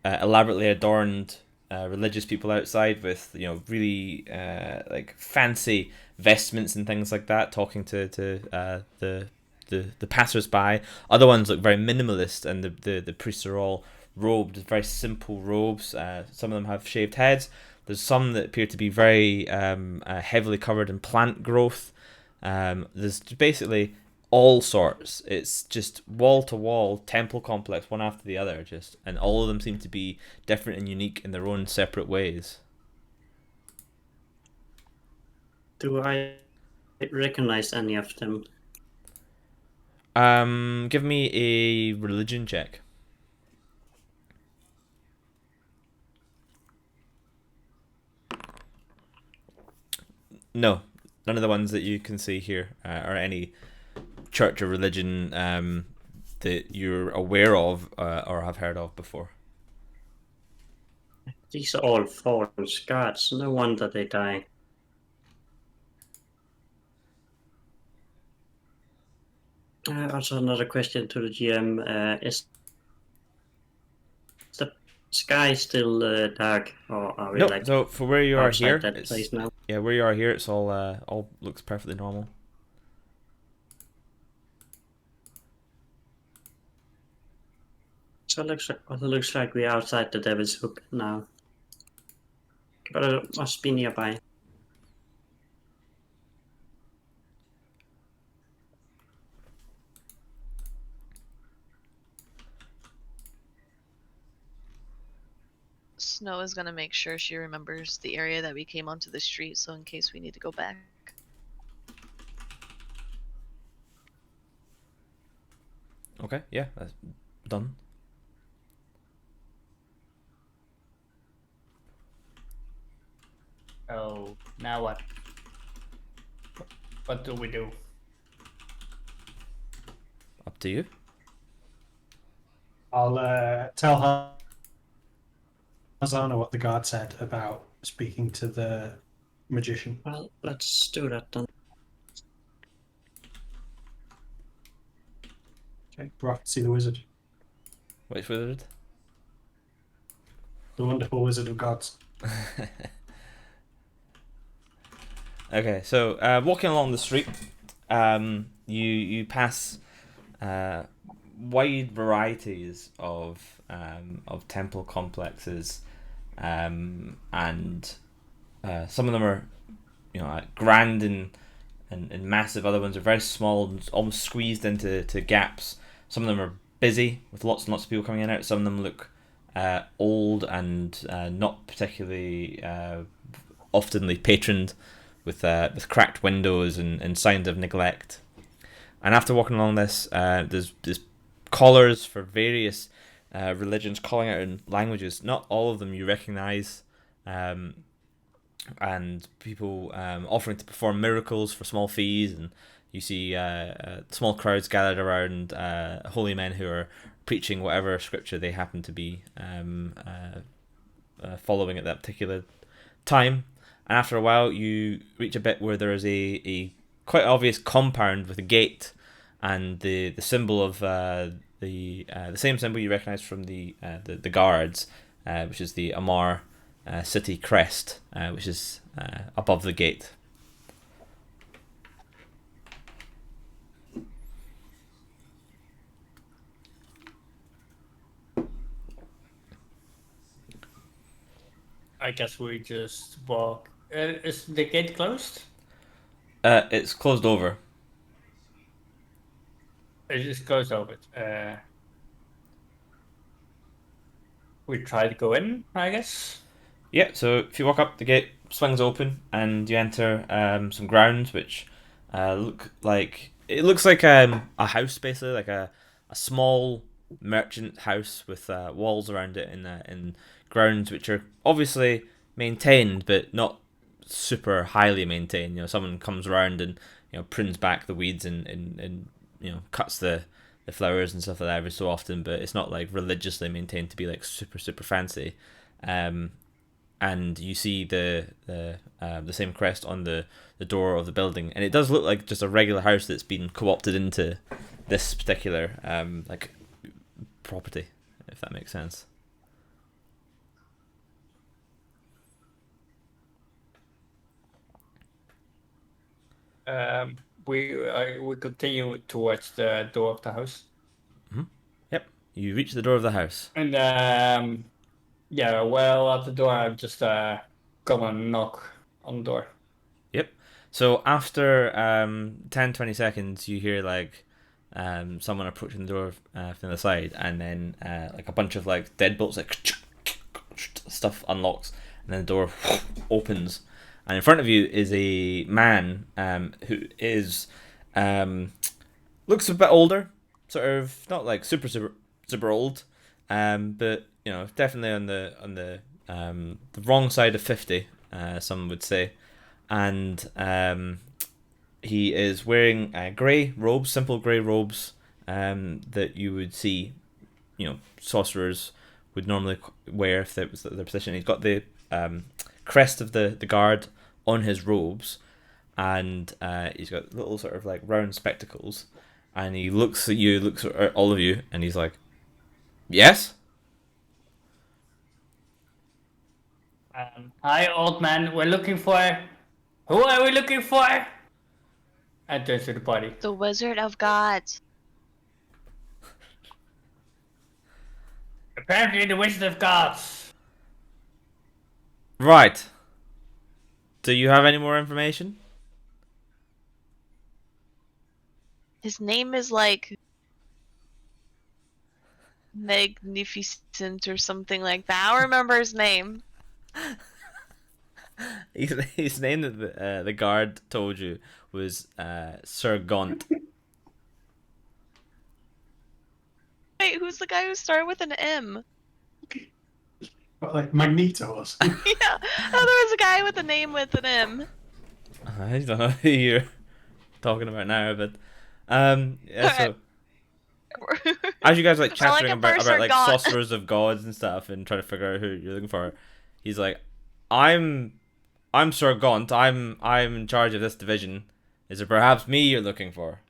elaborately adorned religious people outside with really like fancy vestments and things like that, talking to the passers-by. Other ones look very minimalist, and the priests are all robed, very simple robes. Some of them have shaved heads. There's some that appear to be very heavily covered in plant growth. There's basically all sorts. It's just wall to wall temple complex, one after the other, just, and all of them seem to be different and unique in their own separate ways. Do I recognize any of them? Give me a religion check. No, none of the ones that you can see here are any church or religion that you're aware of or have heard of before. These are all fallen gods. No wonder they die. Also, another question to the GM: is the sky still dark, or are we No, like so for where you are outside here, that place now? yeah, where you are here, it's all looks perfectly normal. So it looks like we're outside the Devil's Hook now, but it must be nearby. Snow is gonna make sure she remembers the area that we came onto the street, so in case we need to go back. Okay, yeah, that's done. Oh, now what? What do we do? Up to you. I'll tell Hazana what the guard said about speaking to the magician. Well, let's do that then. Okay, we're off to see the wizard. Which wizard? The wonderful wizard of gods. Okay, so walking along the street, you pass wide varieties of temple complexes, and some of them are like grand and massive. Other ones are very small and almost squeezed into gaps. Some of them are busy with lots and lots of people coming in and out. Some of them look old and not particularly oftenly patroned, with cracked windows and signs of neglect. And after walking along this, there's collars for various religions calling out in languages. Not all of them you recognise, and people offering to perform miracles for small fees. And you see small crowds gathered around holy men who are preaching whatever scripture they happen to be following at that particular time. And after a while, you reach a bit where there is a quite obvious compound with a gate, and the symbol of the same symbol you recognise from the guards, which is the Amar city crest, which is above the gate. I guess we just walk. Is the gate closed? It's closed over. It just goes over it. We try to go in, I guess. Yeah, so if you walk up, the gate swings open, and you enter some grounds which looks like a house, basically, like a small merchant house with walls around it, in grounds which are obviously maintained but not super highly maintained. Someone comes around and prunes back the weeds and cuts the flowers and stuff like that every so often, but it's not like religiously maintained to be like super fancy. and you see the same crest on the door of the building, and it does look like just a regular house that's been co-opted into this particular like property, if that makes sense. We continue towards the door of the house. Yep, you reach the door of the house. And yeah, well, at the door, I'm just gonna knock on the door. Yep. So after 10, 20 seconds, you hear like someone approaching the door from the side, and then like a bunch of like deadbolts, like stuff unlocks, and then the door opens, and in front of you is a man who is looks a bit older, sort of not like super old, but you know, definitely on the wrong side of 50, some would say, and he is wearing grey robes, simple grey robes that you would see, you know, sorcerers would normally wear if that was their position. He's got the crest of the guard on his robes, and he's got little sort of like round spectacles, and he looks at you, looks at all of you, and he's like, "Yes." Hi, old man. We're looking for. Who are we looking for? And turns to the party. The Wizard of Gods. Apparently, the Wizard of Gods. Right. Do you have any more information? His name is like Magnificent or something like that. I don't remember his name. His name that the guard told you was Sir Gaunt. Wait, who's the guy who started with an M? But like Magneto or something. Yeah, oh, there was a guy with a name with an M. I don't know who you're talking about now, but yeah, so as you guys like Well, like chattering at about first about they're like gone. sorcerers of gods and stuff and trying to figure out who you're looking for, he's like, I'm Sir Gaunt. I'm in charge of this division. Is it perhaps me you're looking for?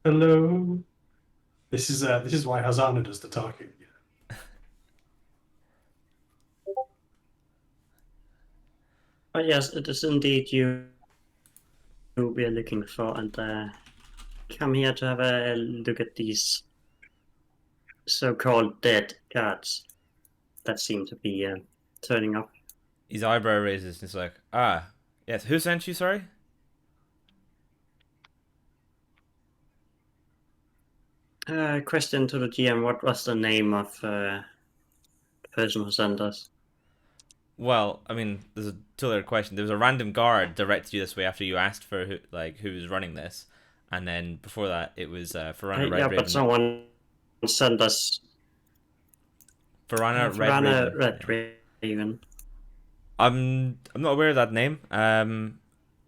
Hello. This is why Hazana does the talking. But yes, it is indeed you who we are looking for, and come here to have a look at these so-called dead gods that seem to be turning up. His eyebrow raises and he's like, ah, yes. Who sent you? Sorry. Question to the GM: what was the name of the person who sent us? Well, I mean, there's a two-layer question. There was a random guard directed you this way after you asked for who was running this, and then before that, it was Farana Red Yeah, Raven. but someone sent us. Farana Red Farana Raven. Red Yeah. Raven. I'm not aware of that name.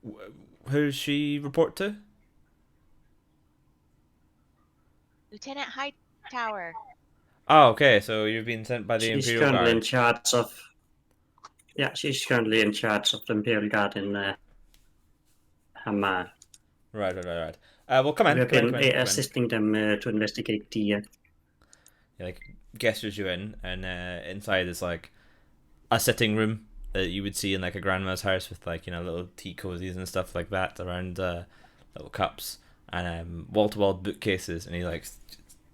Who does she report to? Lieutenant Hightower. Oh, okay. So you've been sent by the She's Imperial currently in Guard. charge of. Yeah, she's currently in charge of the Imperial Guard in Hamar. Right. Well, come in. We have Come in. been Come in. Come in. assisting them to investigate the. He, like, gestures you in, and inside is like a sitting room that you would see in like a grandma's house with like, you know, little tea cozies and stuff like that around little cups and wall-to-wall bookcases, and he's like,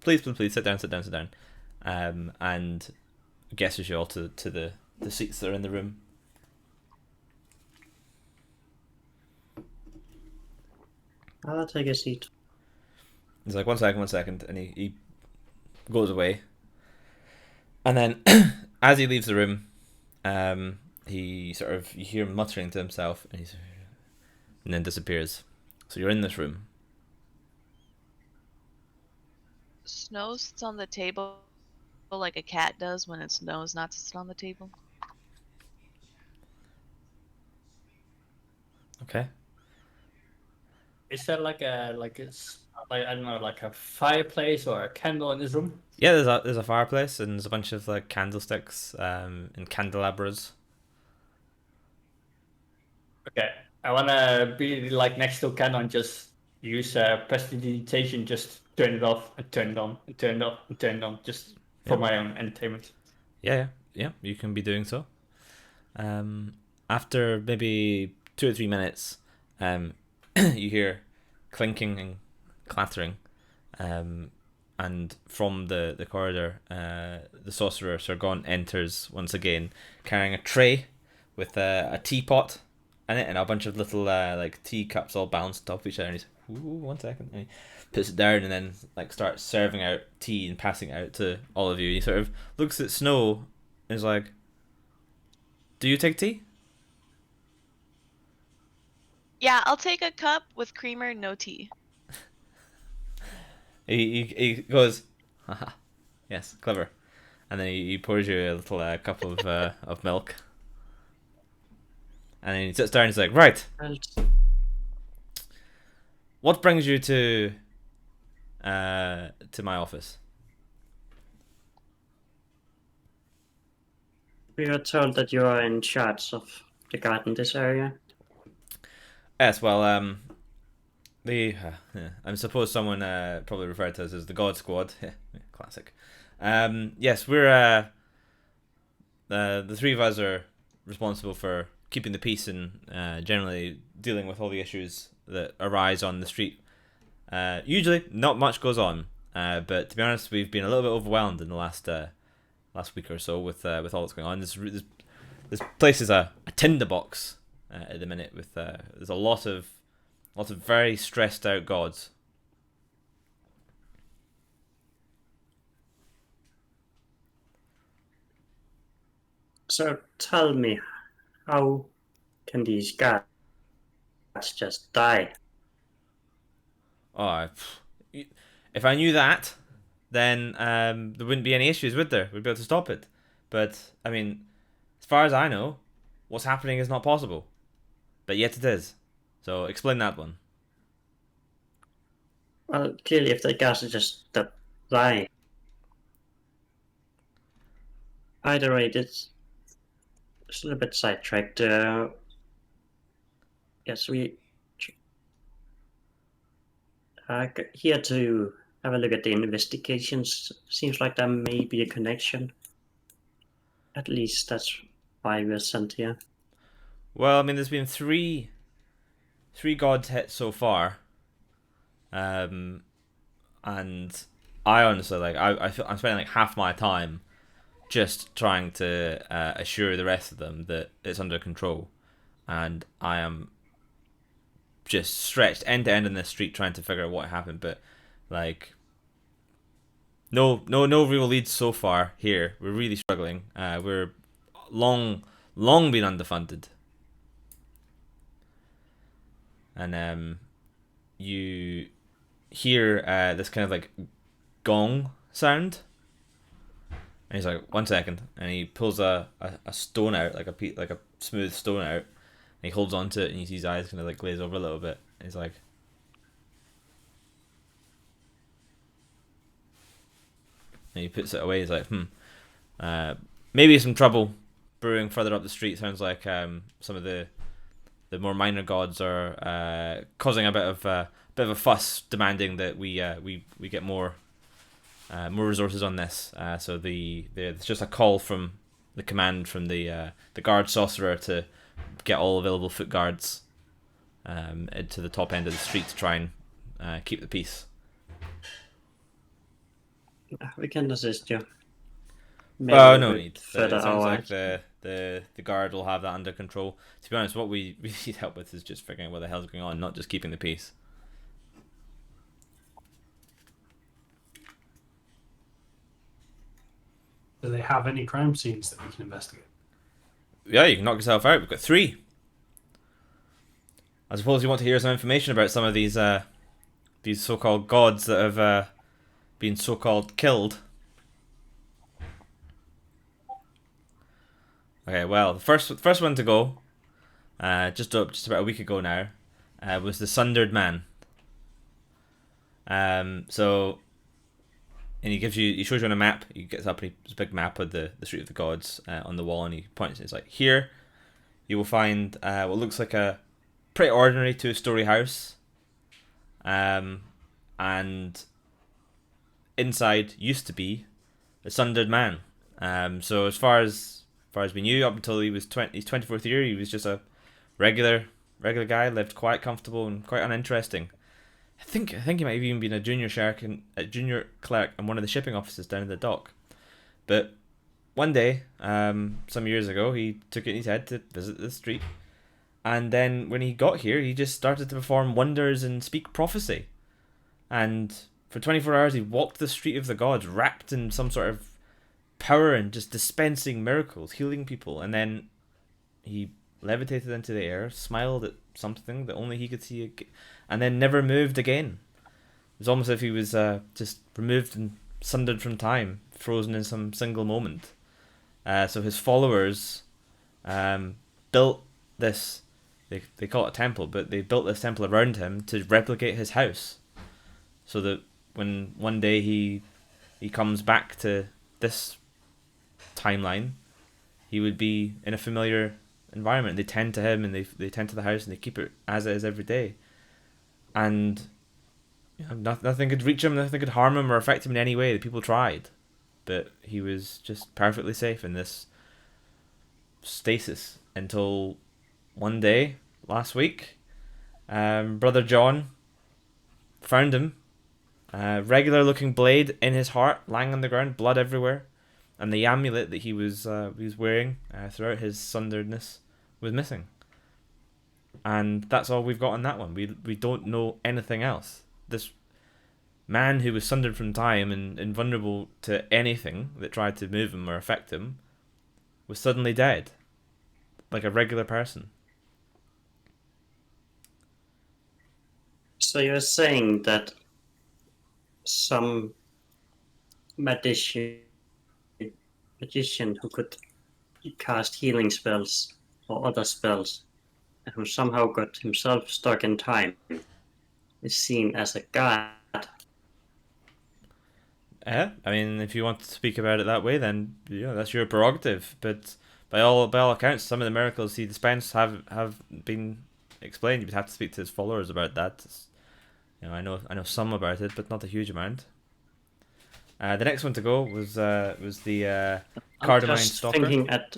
please sit down, and gestures you all to the seats that are in the room. I'll take a seat. He's like, one second, and he goes away, and then as he leaves the room, he sort of, you hear him muttering to himself, and then disappears. So you're in this room. Snow sits on the table like a cat does when its nose not to sit on the table. Okay. Is there like a like I don't know, like a fireplace or a candle in this room? Yeah, there's a fireplace and there's a bunch of like candlesticks and candelabras. Okay, I wanna be like next to a candle and just use prestidigitation, just turn it off and turn it on and turn it off and turn it on, just for Yeah. my own entertainment. Yeah, you can be doing so. After maybe 2 or 3 minutes, you hear clinking and clattering, and from the corridor, the sorcerer Sir Gaunt enters once again, carrying a tray with a teapot in it and a bunch of little like teacups all balanced on top of each other. And he's like, "Ooh, 1 second," and he puts it down and then like starts serving out tea and passing it out to all of you. He sort of looks at Snow and is like, "Do you take tea?" Yeah, I'll take a cup with creamer, no tea. He goes, haha, yes, clever. And then he pours you a little cup of milk. And then he sits down and he's like, right, Well, what brings you to my office? we were told that you are in charge of the guard in this area. Yes, well, I suppose someone probably referred to us as the God Squad. Classic. Yes, we're the three of us are responsible for keeping the peace and generally dealing with all the issues that arise on the street. Usually, not much goes on, but to be honest, we've been a little bit overwhelmed in the last week or so with all that's going on. This place is a tinderbox at the minute. With there's a lot of very stressed out gods. So tell me, how can these guards just die? Oh, if I knew that, then there wouldn't be any issues, would there? We'd be able to stop it. But I mean, as far as I know, what's happening is not possible. But yet it is. So explain that one. Well, clearly, if the guards just die, either way, it's a little bit sidetracked. Yes, we are here to have a look at the investigations. Seems like there may be a connection. At least that's why we're sent here. Well, I mean, there's been three gods hit so far, and I honestly I'm spending like half my time just trying to assure the rest of them that it's under control, and I am just stretched end to end in this street trying to figure out what happened. But like, no real leads so far here. We're really struggling. We're long been underfunded, and you hear this kind of like gong sound. And he's like, 1 second, and he pulls a stone out, like a smooth stone out, and he holds onto it, and you see his eyes kind of like glaze over a little bit. And he's like, and he puts it away. He's like, maybe some trouble brewing further up the street. Sounds like some of the more minor gods are causing a bit of a fuss, demanding that we get more resources on this. So it's just a call from the command from the guard sorcerer to get all available foot guards to the top end of the street to try and keep the peace. We can assist you. Maybe no a bit need. It further sounds like outward. the guard will have that under control. To be honest, what we need help with is just figuring out what the hell's going on, not just keeping the peace. Do they have any crime scenes that we can investigate? Yeah, you can knock yourself out. We've got 3. I suppose you want to hear some information about some of these so-called gods that have been so-called killed. Okay, well, the first one to go, just about a week ago now, was the Sundered Man. So, and he shows you on a map. He gets up and there's a big map of the Street of the Gods on the wall, and he points. It's like, here you will find what looks like a pretty ordinary 2-story house, and inside used to be a sundered man. So as far as we knew, up until his 24th year, he was just a regular guy, lived quite comfortable and quite uninteresting. I think he might have even been a junior clerk in one of the shipping offices down at the dock. But one day, some years ago, he took it in his head to visit the street, and then when he got here, he just started to perform wonders and speak prophecy. And for 24 hours, he walked the street of the gods, wrapped in some sort of power and just dispensing miracles, healing people. And then he levitated into the air, smiled at something that only he could see, and then never moved again. It was almost as if he was just removed and sundered from time, frozen in some single moment. So his followers built this, they call it a temple, but they built this temple around him to replicate his house. So that when one day he comes back to this timeline, he would be in a familiar environment. They tend to him, and they tend to the house, and they keep it as it is every day. And nothing could reach him, nothing could harm him or affect him in any way. The people tried, but he was just perfectly safe in this stasis until one day last week, Brother John found him. Regular looking blade in his heart, lying on the ground, blood everywhere, and the amulet that he was wearing throughout his sunderedness was missing. And that's all we've got on that one. We don't know anything else. This man who was sundered from time and invulnerable to anything that tried to move him or affect him was suddenly dead, like a regular person. So you're saying that some magician who could cast healing spells or other spells, and who somehow got himself stuck in time, is seen as a god. Yeah, I mean, if you want to speak about it that way, then that's your prerogative. But by all accounts, some of the miracles he dispensed have been explained. You'd have to speak to his followers about that. I know some about it, but not a huge amount. The next one to go was the Cardamine I'm just Stalker. thinking at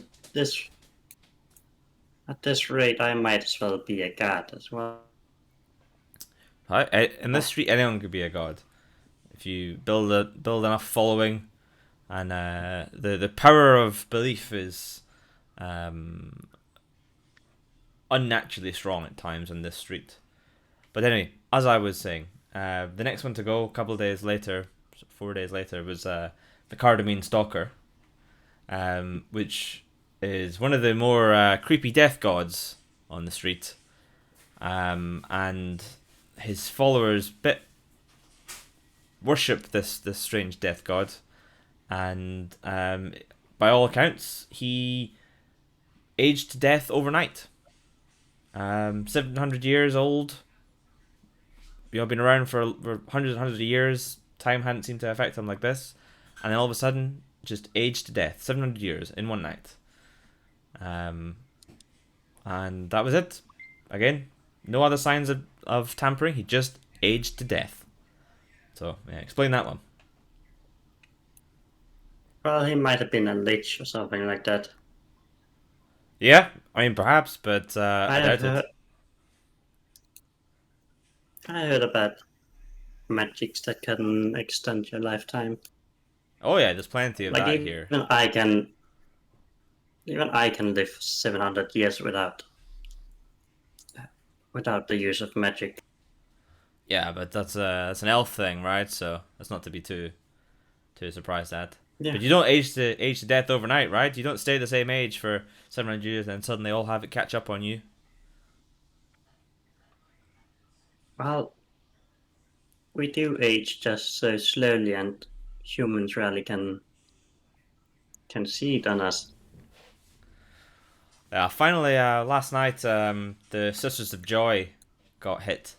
this rate, I might as well be a god as well. In this street, anyone could be a god if you build enough following, and the power of belief is unnaturally strong at times in this street. But anyway, as I was saying, the next one to go, a couple of days later, 4 days later, was the Cardamine Stalker, which is one of the more creepy death gods on the street, and his followers worship this strange death god, and by all accounts, he aged to death overnight. 700 years old. Been around for hundreds and hundreds of years. Time hadn't seemed to affect him like this, and then all of a sudden, just aged to death. 700 years in one night. And that was it. Again, no other signs of tampering. He just aged to death. So, yeah, explain that one. Well, he might have been a lich or something like that. Yeah, I mean, perhaps, but I doubt it. I heard about magics that can extend your lifetime. Oh yeah, there's plenty of that here. Even I can live 700 years without the use of magic. Yeah, but that's an elf thing, right? So that's not to be too surprised at. Yeah. But you don't age to death overnight, right? You don't stay the same age for 700 years and then suddenly all have it catch up on you. Well, we do age just so slowly, and humans rarely can see it on us. Finally, last night, the Sisters of Joy got hit.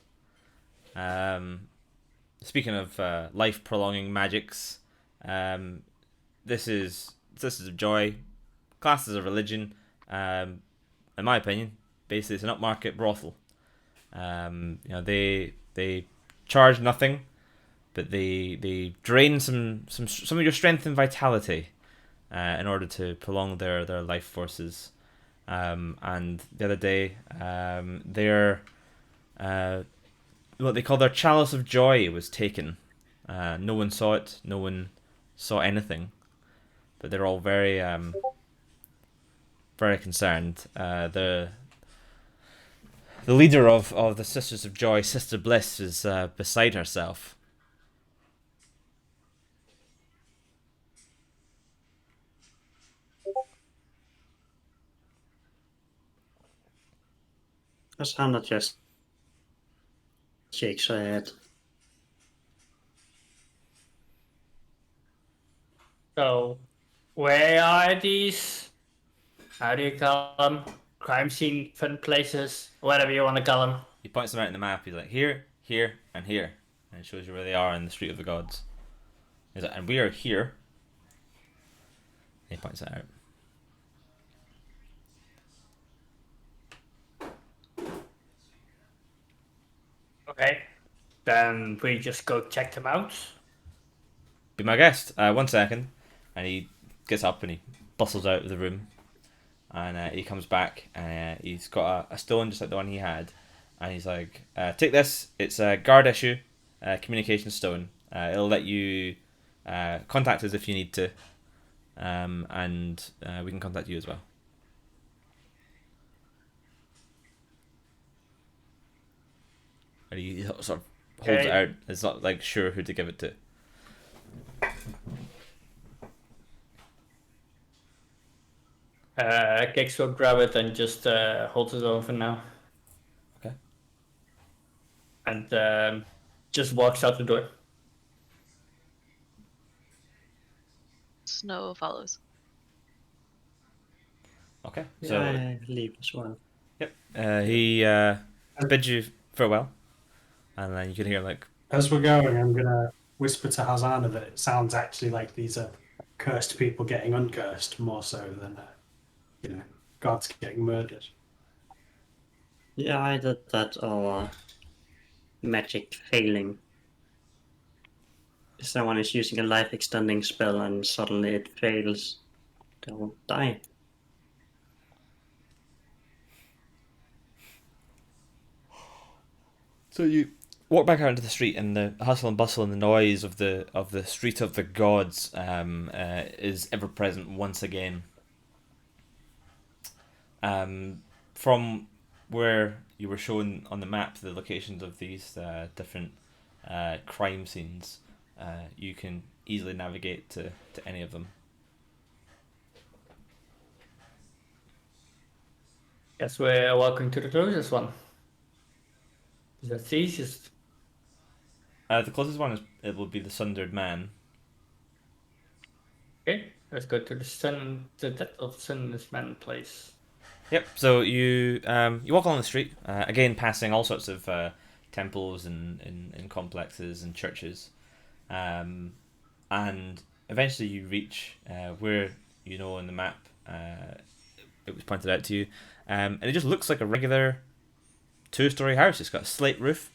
speaking of life prolonging magics, um, this is Sisters of Joy, classes of religion. In my opinion, basically it's an upmarket brothel. They charge nothing, but they drain some of your strength and vitality in order to prolong their life forces. And the other day, their what they call their chalice of joy was taken. No one saw it. No one saw anything. But they're all very concerned. The leader of the Sisters of Joy, Sister Bliss, is beside herself. As Hannah just shakes her head. So, where are these? How do you call them? Crime scene, fun places, whatever you want to call them. He points them out in the map. He's like, here, here, and here. And it shows you where they are in the Street of the Gods. He's like, and we are here. He points it out. Okay. Then we just go check them out. Be my guest. 1 second. And he gets up and he bustles out of the room. And he comes back and he's got a stone just like the one he had. And he's like, take this. It's a guard issue communication stone. It'll let you contact us if you need to. And we can contact you as well. And he sort of holds it out. It's not like sure who to give it to. Gex will grab it and just hold it over for now. Okay. And just walks out the door. Snow follows. Okay. Yeah, So I leave as well. yep. He bids you farewell, and then you can hear like As we're going, I'm gonna whisper to Hazana that it sounds actually like these are cursed people getting uncursed more so than gods getting murdered. Yeah, either that or magic failing. If someone is using a life extending spell and suddenly it fails, they'll die. So you walk back out into the street, and the hustle and bustle and the noise of the Street of the Gods is ever present once again. From where you were shown on the map the locations of these different crime scenes, you can easily navigate to any of them. Guess we're walking to the closest one. That's the easiest. The closest one it will be the Sundered Man. Okay, let's go to the Death of Sunless Man place. Yep. So you walk along the street again, passing all sorts of temples and complexes and churches, and eventually you reach where in the map it was pointed out to you, and it just looks like a regular 2-story house. It's got a slate roof.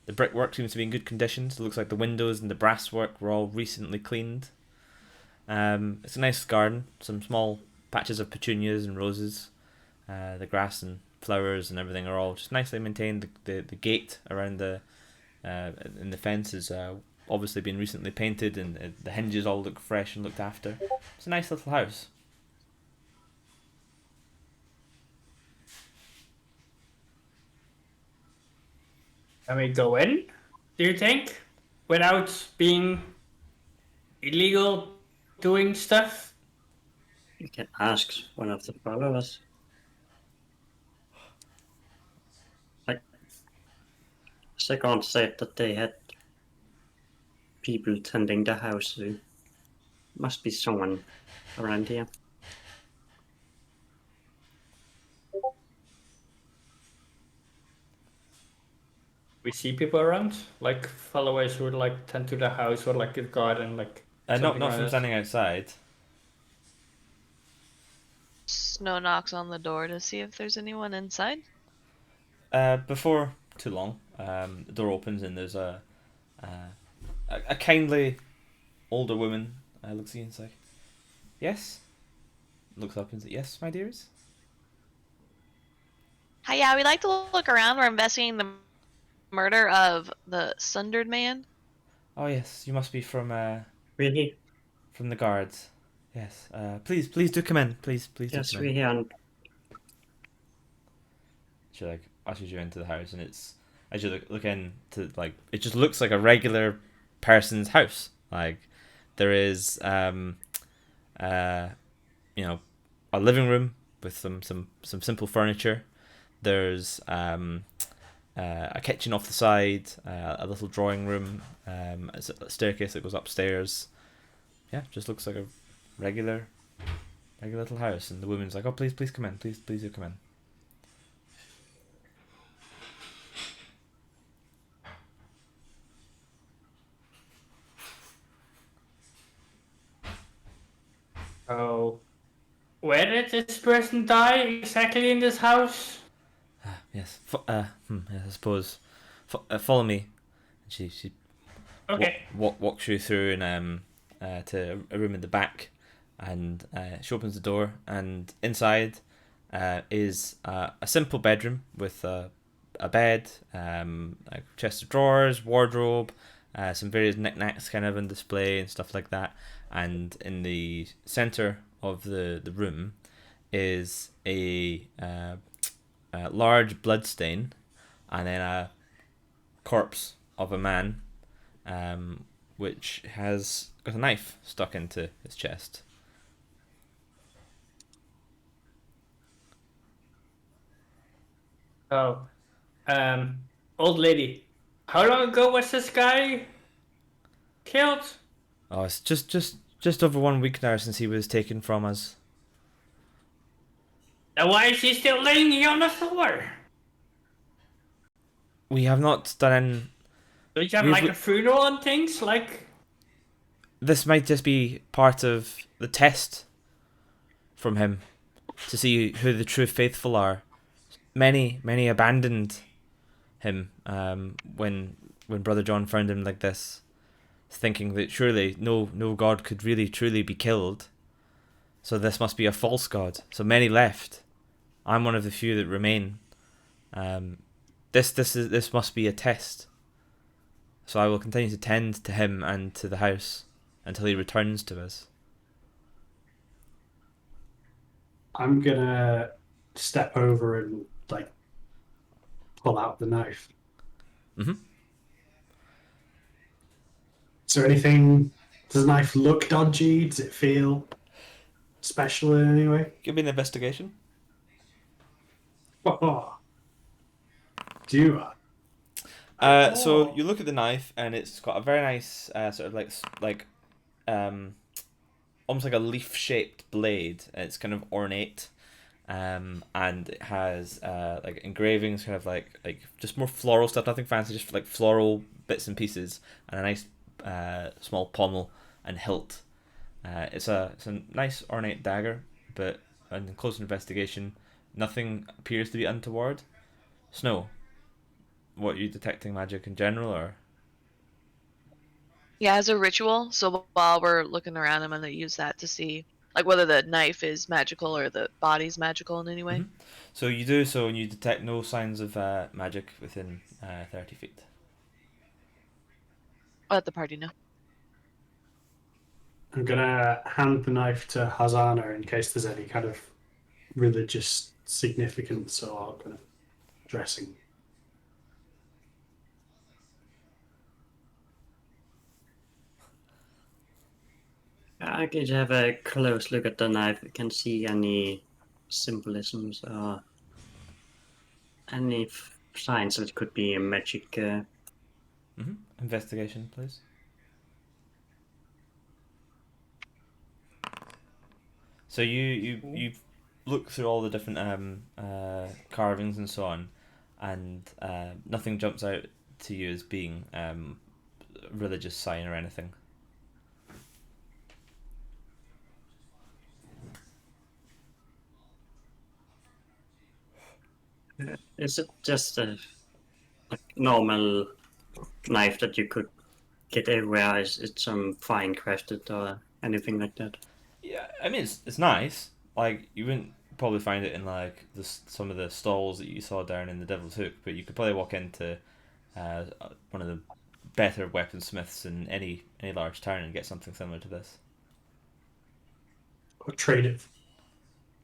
The brickwork seems to be in good conditions. It looks like the windows and the brasswork were all recently cleaned. It's a nice garden. Some small patches of petunias and roses. The grass and flowers and everything are all just nicely maintained. The gate around the and the fence has obviously been recently painted, and the hinges all look fresh and looked after. It's a nice little house. Can we go in, do you think? Without being illegal doing stuff? You can ask one of the followers. Like, Second said that they had people tending the house, so must be someone around here. we see people around, like followers who like tend to the house or like the garden, like Not something not like from that. standing outside. Snow knocks on the door to see if there's anyone inside. Before too long, the door opens and there's uh, a kindly older woman looks at you and is like, "Yes." Looks up and says, "Yes, my dears." Hi, yeah, we'd like to look around. We're investigating the murder of the Sundered Man. Oh yes, you must be Really? from the guards. Yes. Please do come in. Please do Yes, come we're in. here. And She like ushers you into the house, and it's as you look in to like it just looks like a regular person's house. Like there is uh a living room with some simple furniture. There's a kitchen off the side, a little drawing room, a staircase that goes upstairs. Yeah, just looks like a regular little house. And the woman's like, "Oh, please come in. Please do come in." Oh, where did this person die exactly in this house? Yes. Yes, I suppose. Follow me. And she Okay. walks you through and to a room in the back, and she opens the door, and inside is a simple bedroom with a bed, a chest of drawers, wardrobe, some various knickknacks kind of on display and stuff like that. And in the center of the room is a large blood stain, and then a corpse of a man, which has got a knife stuck into his chest. Oh, old lady. How long ago was this guy killed? Oh, it's just over 1 week now since he was taken from us. And why is he still laying here on the floor? We have not done. Don't you have We've like a funeral and things? Like, This might just be part of the test from him to see who the true faithful are. Many abandoned him when Brother John found him like this, thinking that surely no god could really truly be killed. So this must be a false god. So many left. I'm one of the few that remain. Um, this must be a test. So I will continue to tend to him and to the house until he returns to us. I'm gonna step over and like pull out the knife. Mm-hmm. Is there anything? Does the knife look dodgy? Does it feel special in any way? Give me an investigation. Oh, do you? So you look at the knife, and it's got a very nice sort of like um, almost like a leaf-shaped blade. It's kind of ornate, and it has like engravings, kind of like just more floral stuff, nothing fancy, just like floral bits and pieces, and a nice small pommel and hilt. It's a nice ornate dagger, but on close investigation, nothing appears to be untoward. Snow, what are you detecting magic in general, or? Yeah, as a ritual. So while we're looking around, I'm gonna use that to see like whether the knife is magical or the body's magical in any way. Mhm. So you do so, and you detect no signs of magic within 30 feet. Let the party know. I'm gonna hand the knife to Hazana in case there's any kind of religious significance or kind of dressing. I could have a close look at the knife. We can see any symbolisms or any signs that it could be a magic. Investigation, please. So you look through all the different carvings and so on, and nothing jumps out to you as being a religious sign or anything. Is it just a normal knife that you could get everywhere? Is it some fine crafted or anything like that? Yeah, I mean it's nice. Like you wouldn't probably find it in like some of the stalls that you saw down in the Devil's Hook, but you could probably walk into one of the better weaponsmiths in any large town and get something similar to this, Or trade it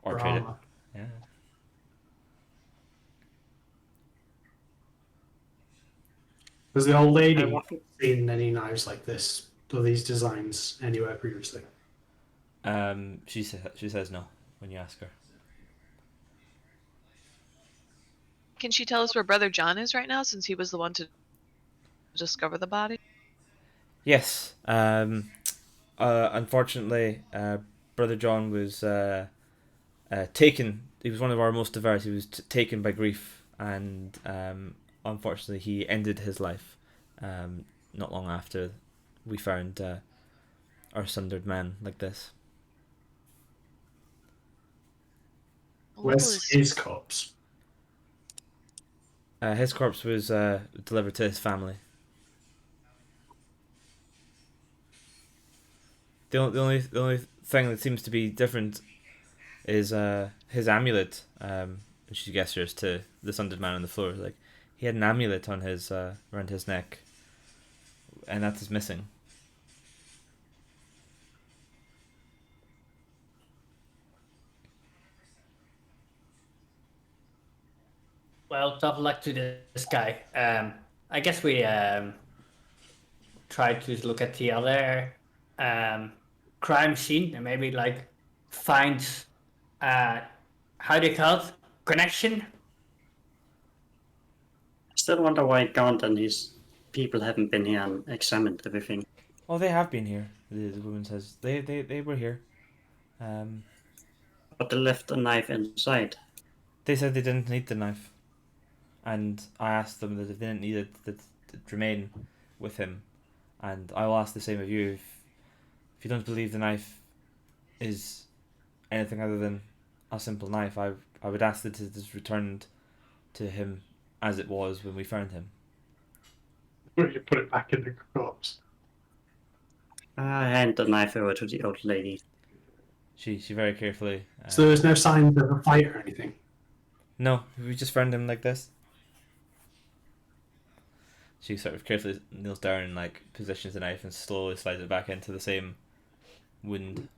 or for trade it. armor. Yeah. Has the old I lady want, seen any knives like this or these designs anywhere previously? She says no when you ask her. Can she tell us where Brother John is right now, since he was the one to discover the body? Yes. Unfortunately, Brother John was taken. He was one of our most devout. He was taken by grief, and unfortunately, he ended his life. Not long after we found our sundered man like this. Where's Holy his corpse? His corpse was delivered to his family. The only thing that seems to be different is his amulet. And she gestures to the sundered man on the floor. Like he had an amulet on his around his neck, and that is missing. Well, tough luck to this guy. I guess we try to look at the other um, crime scene and maybe like find uh, how do you call it, connection. I still wonder why Gaunt and his people haven't been here and examined everything. Oh, they have been here. The woman says they were here. But they left a knife inside. They said they didn't need the knife, and I asked them that if they didn't need it, that it remain with him. And I will ask the same of you. If you don't believe the knife is anything other than a simple knife, I would ask that it is returned to him as it was when we found him. You put it back in the corpse. I hand the knife over to the old lady. She very carefully. So there's no signs of a fight or anything. No, we just found him like this. She sort of carefully kneels down and like positions the knife and slowly slides it back into the same wound.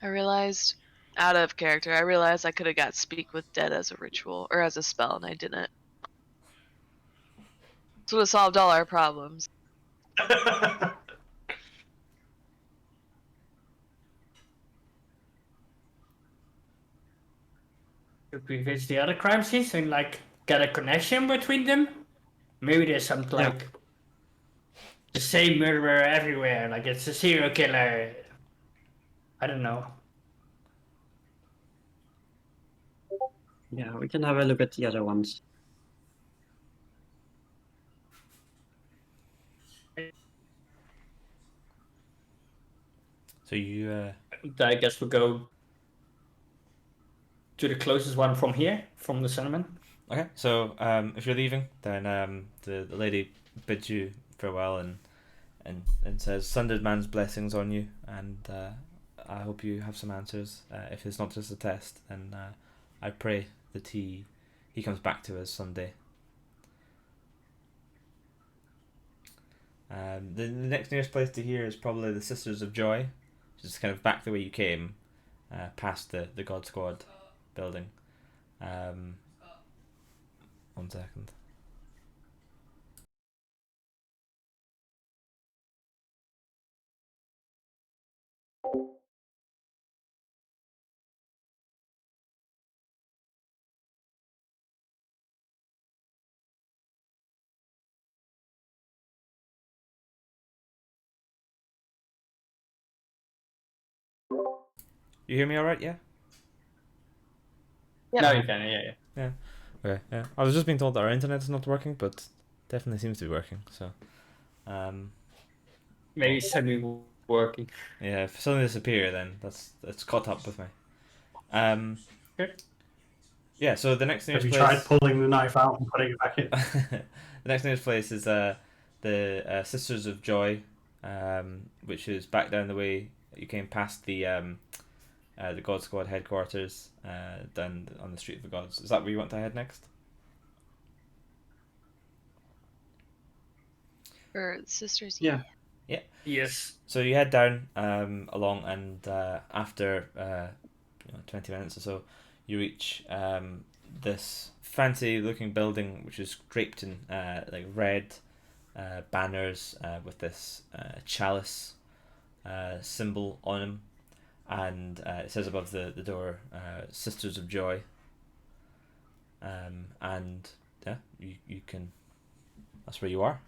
I realized, out of character, I realized I could have got Speak with Dead as a ritual, or as a spell, and I didn't. This would have solved all our problems. Could we visit the other crime scenes and like get a connection between them? Maybe there's something Yeah. like the same murderer everywhere. Like it's a serial killer. I don't know. Yeah, we can have a look at the other ones. So you I guess we'll go to the closest one from here, from the cinnamon. okay? So if you're leaving, then the lady bids you farewell and says, "Sundered man's blessings on you, and I hope you have some answers. If it's not just a test, then I pray that he comes back to us someday." The next nearest place to here is probably the Sisters of Joy, which is kind of back the way you came, past the God Squad building. One second. You hear me all right? Yeah. Yep. No, you can. Yeah. Okay, yeah. I was just being told that our internet is not working, but definitely seems to be working. So, Maybe it's suddenly working. yeah, if suddenly disappear, then that's caught up with me. Um, Okay. yeah. So the next Have nearest you tried place, pulling the knife out and putting it back in? the next nearest place is the Sisters of Joy, which is back down the way you came past the God Squad headquarters, down on the Street of the Gods. Is that where you want to head next? For sisters. Yeah. Yes. So you head down along, and after 20 minutes or so, you reach this fancy-looking building, which is draped in like red banners with this chalice symbol on them, and it says above the door, "Sisters of Joy." And yeah, you can. That's where you are.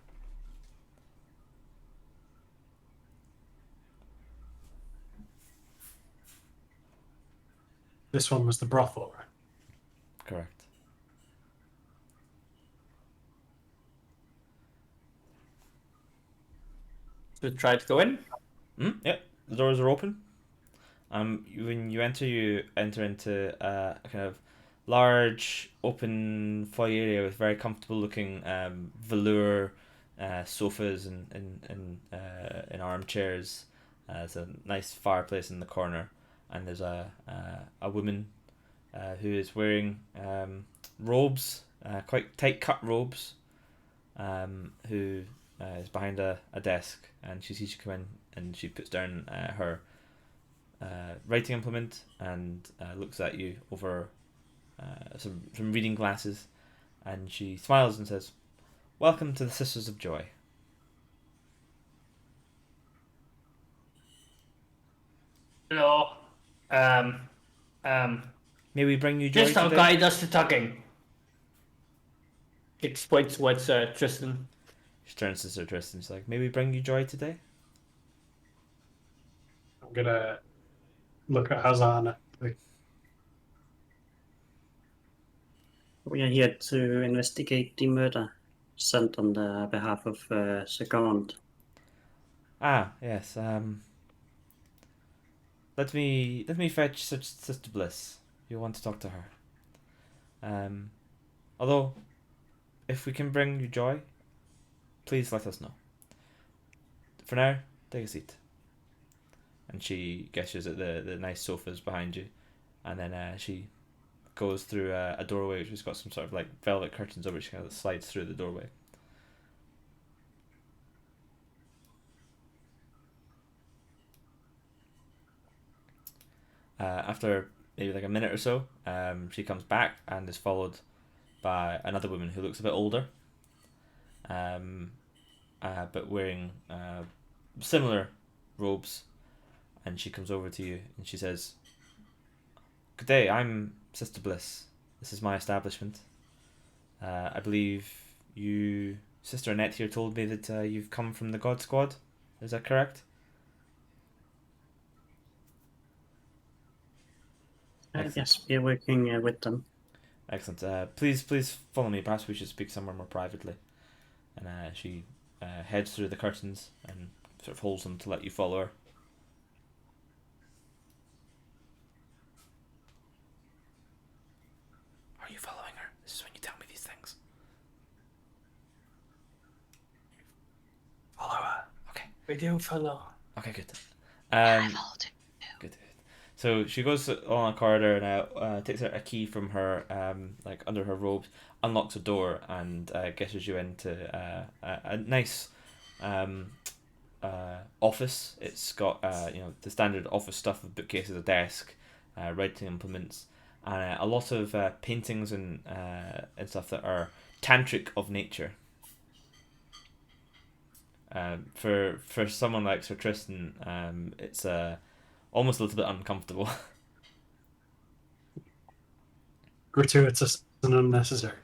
This one was the brothel, right? Correct. So try to go in. Yep, the doors are open. When you enter into a kind of large open foyer area with very comfortable looking velour sofas and armchairs. There's a nice fireplace in the corner, and there's a woman who is wearing robes, quite tight cut robes, who is behind a desk, and she sees you come in, and she puts down her writing implement and looks at you over some reading glasses, and she smiles and says, "Welcome to the Sisters of Joy." Hello. Um. Um. May we bring you joy Just our today? guy does the talking. It points towards Tristan. She turns to Sir Tristan. She's like, "May we bring you joy today?" I'm gonna look at Hazan. We are here to investigate the murder sent on the behalf of Second. Ah, yes. Let me fetch such Sister Bliss. You want to talk to her. Although, if we can bring you joy, please let us know. For now, take a seat. And she gestures at the nice sofas behind you, and then she goes through a doorway which has got some sort of like velvet curtains over it. She kind of slides through the doorway. After maybe like a minute or so, she comes back and is followed by another woman who looks a bit older, but wearing similar robes, and she comes over to you and she says, "Good day, I'm Sister Bliss. This is my establishment. I believe you, Sister Annette here, told me that you've come from the God Squad. Is that correct?" Excellent. Yes, we are working with them. Excellent. Please follow me. Perhaps we should speak somewhere more privately. And she heads through the curtains and sort of holds them to let you follow her. Are you following her? This is when you tell me these things. Follow her. Okay. We do follow. Okay, good. I followed too. Good. So she goes along a corridor and takes out a key from her, like under her robes, unlocks a door, and gets you into a nice office. It's got the standard office stuff of bookcases, a desk, writing implements, and a lot of paintings and stuff that are tantric of nature. For someone like Sir Tristan, it's almost a little bit uncomfortable. Gratuitous and unnecessary.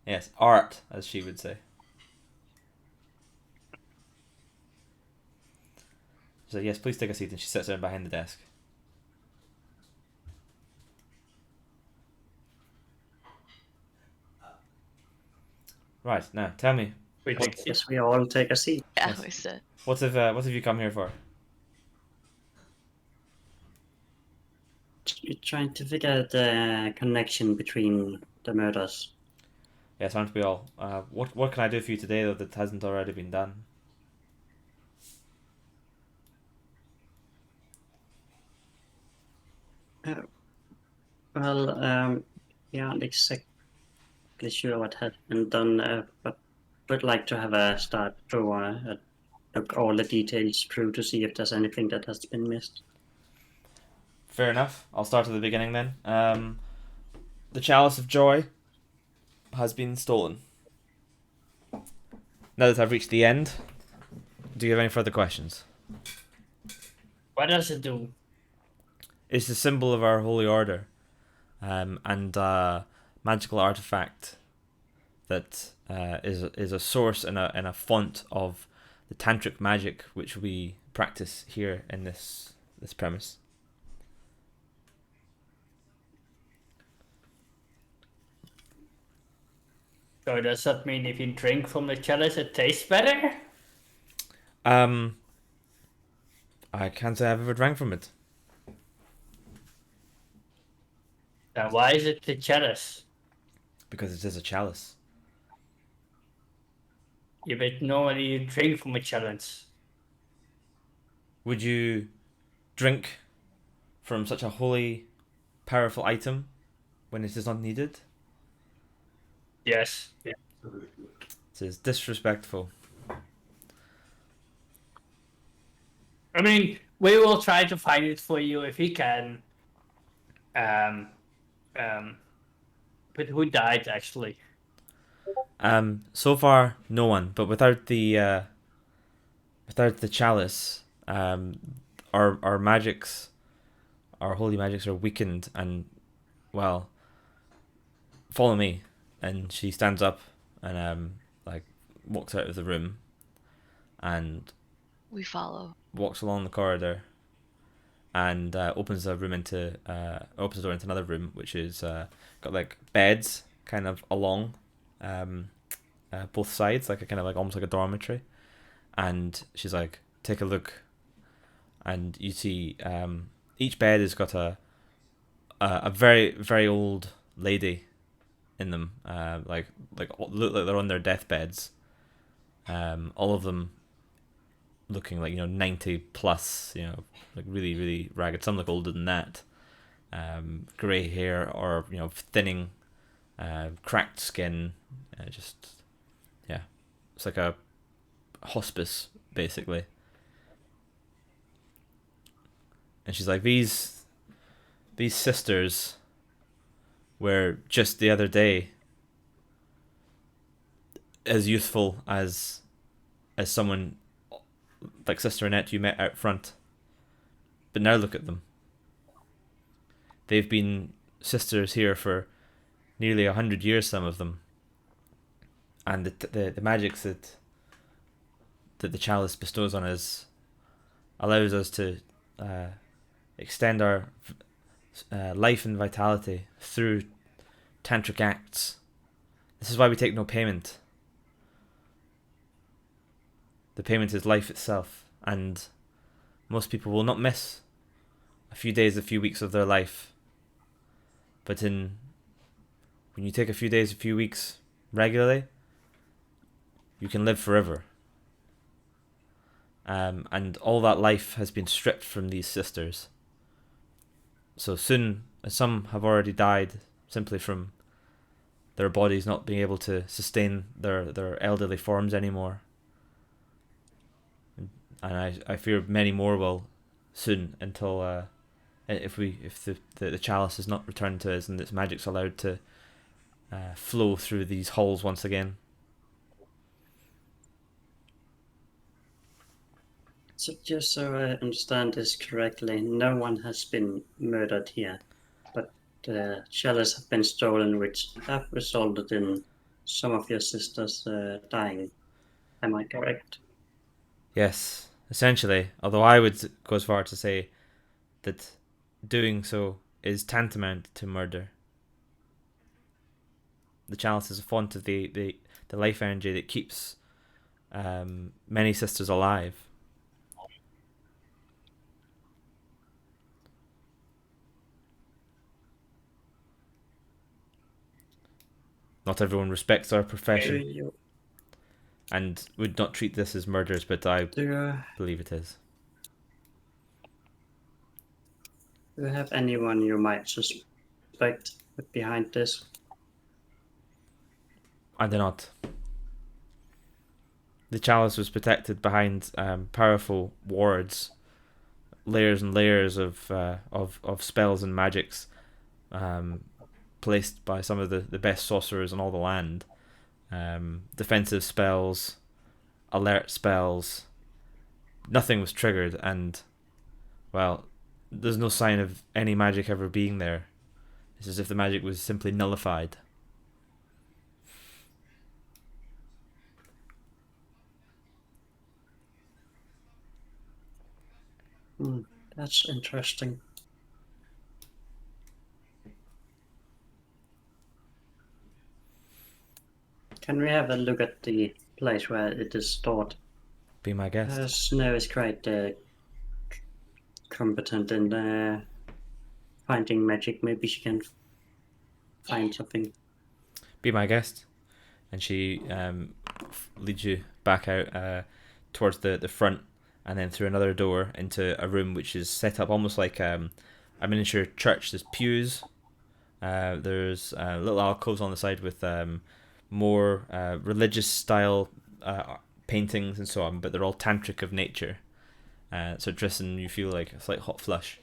Yes, art, as she would say. So yes, please take a seat, and she sits down behind the desk. Right, now tell me, We What- take Yes, we all take a seat. Yeah, Yes. we said. what have you come here for? We're trying to figure out the connection between the murders. Yes, aren't we all? What can I do for you today though that hasn't already been done? Uh, well, we aren't exactly sure what had been done, but would like to have a start through look all the details through to see if there's anything that has been missed. Fair enough. I'll start at the beginning then. The chalice of joy has been stolen. Now that I've reached the end, do you have any further questions? What does it do? It's the symbol of our holy order, and magical artifact that is a source and a font of the tantric magic which we practice here in this premise. So does that mean if you drink from the chalice, it tastes better? I can't say I've ever drank from it. Then why is it the chalice? Because it is a chalice. Yeah, but normally you drink from a chalice. Would you drink from such a holy, powerful item when it is not needed? Yes. Yeah. It is disrespectful. I mean, we will try to find it for you if we can. But who died actually? So far, no one. But without the chalice, our magics, our holy magics are weakened, and well, follow me. And she stands up and like walks out of the room, and We follow. walks along the corridor, and opens a room into opens the door into another room, which is got like beds kind of along both sides, like a kind of like almost like a dormitory. And she's like, take a look, and you see each bed has got a very very old lady in them, like look like they're on their deathbeds. All of them looking like 90 plus, like really really ragged. Some look older than that. Grey hair or thinning, cracked skin, just yeah, it's like a hospice basically. And she's like, these sisters were just the other day as youthful as someone like Sister Annette you met out front, but now look at them. They've been sisters here for nearly 100 years, some of them, and the magics that the chalice bestows on us allows us to extend our life and vitality through tantric acts. This is why we take no payment. The payment is life itself, and most people will not miss a few days, a few weeks of their life. But when you take a few days, a few weeks regularly, you can live forever. And all that life has been stripped from these sisters. So soon, some have already died simply from their bodies not being able to sustain their elderly forms anymore. And I fear many more will soon, until if the chalice is not returned to us and its magic's allowed to flow through these halls once again. So just so I understand this correctly, no one has been murdered here, but the chalice have been stolen, which have resulted in some of your sisters dying. Am I correct? Yes, essentially. Although I would go as far to say that doing so is tantamount to murder. The chalice is a font of the the life energy that keeps many sisters alive. Not everyone respects our Do profession you and would not treat this as murders, but I do you, believe it is. do you have anyone you might suspect behind this? I do not. The chalice was protected behind powerful wards, layers and layers of spells and magics, placed by some of the best sorcerers in all the land. Defensive spells, alert spells. Nothing was triggered, and well, there's no sign of any magic ever being there. It's as if the magic was simply nullified. That's interesting. Can we have a look at the place where it is stored? Be my guest. Snow is quite competent in finding magic. Maybe she can find something. Be my guest. And she leads you back out towards the front, and then through another door into a room which is set up almost like a miniature church. There's pews. There's little alcoves on the side with more religious style paintings and so on, but they're all tantric of nature. So Tristan, you feel like a slight hot flush.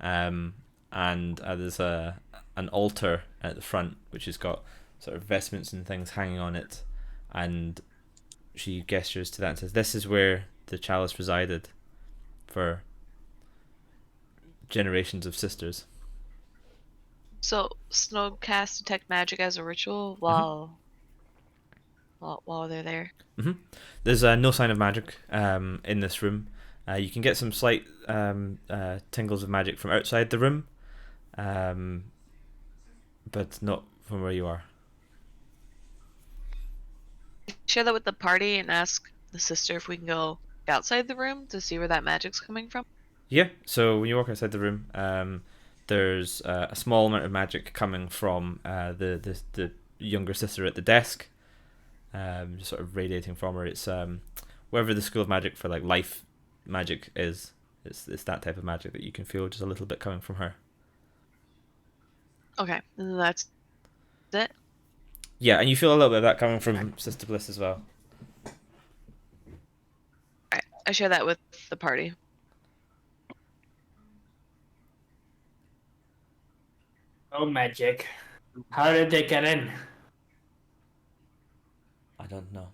And there's an altar at the front which has got sort of vestments and things hanging on it, and she gestures to that and says, "This is where the chalice resided for generations of sisters." So Snow casts detect magic as a ritual while they're there. There's no sign of magic in this room. You can get some slight tingles of magic from outside the room, but not from where you are. Share that with the party and ask the sister if we can go outside the room to see where that magic's coming from. Yeah, so when you walk outside the room, there's a small amount of magic coming from the younger sister at the desk, just sort of radiating from her. It's wherever the school of magic for like life magic is. It's that type of magic that you can feel just a little bit coming from her. Okay, and that's it. Yeah, and you feel a little bit of that coming from Sister Bliss as well. Alright, I share that with the party. Oh, magic. How did they get in? I don't know.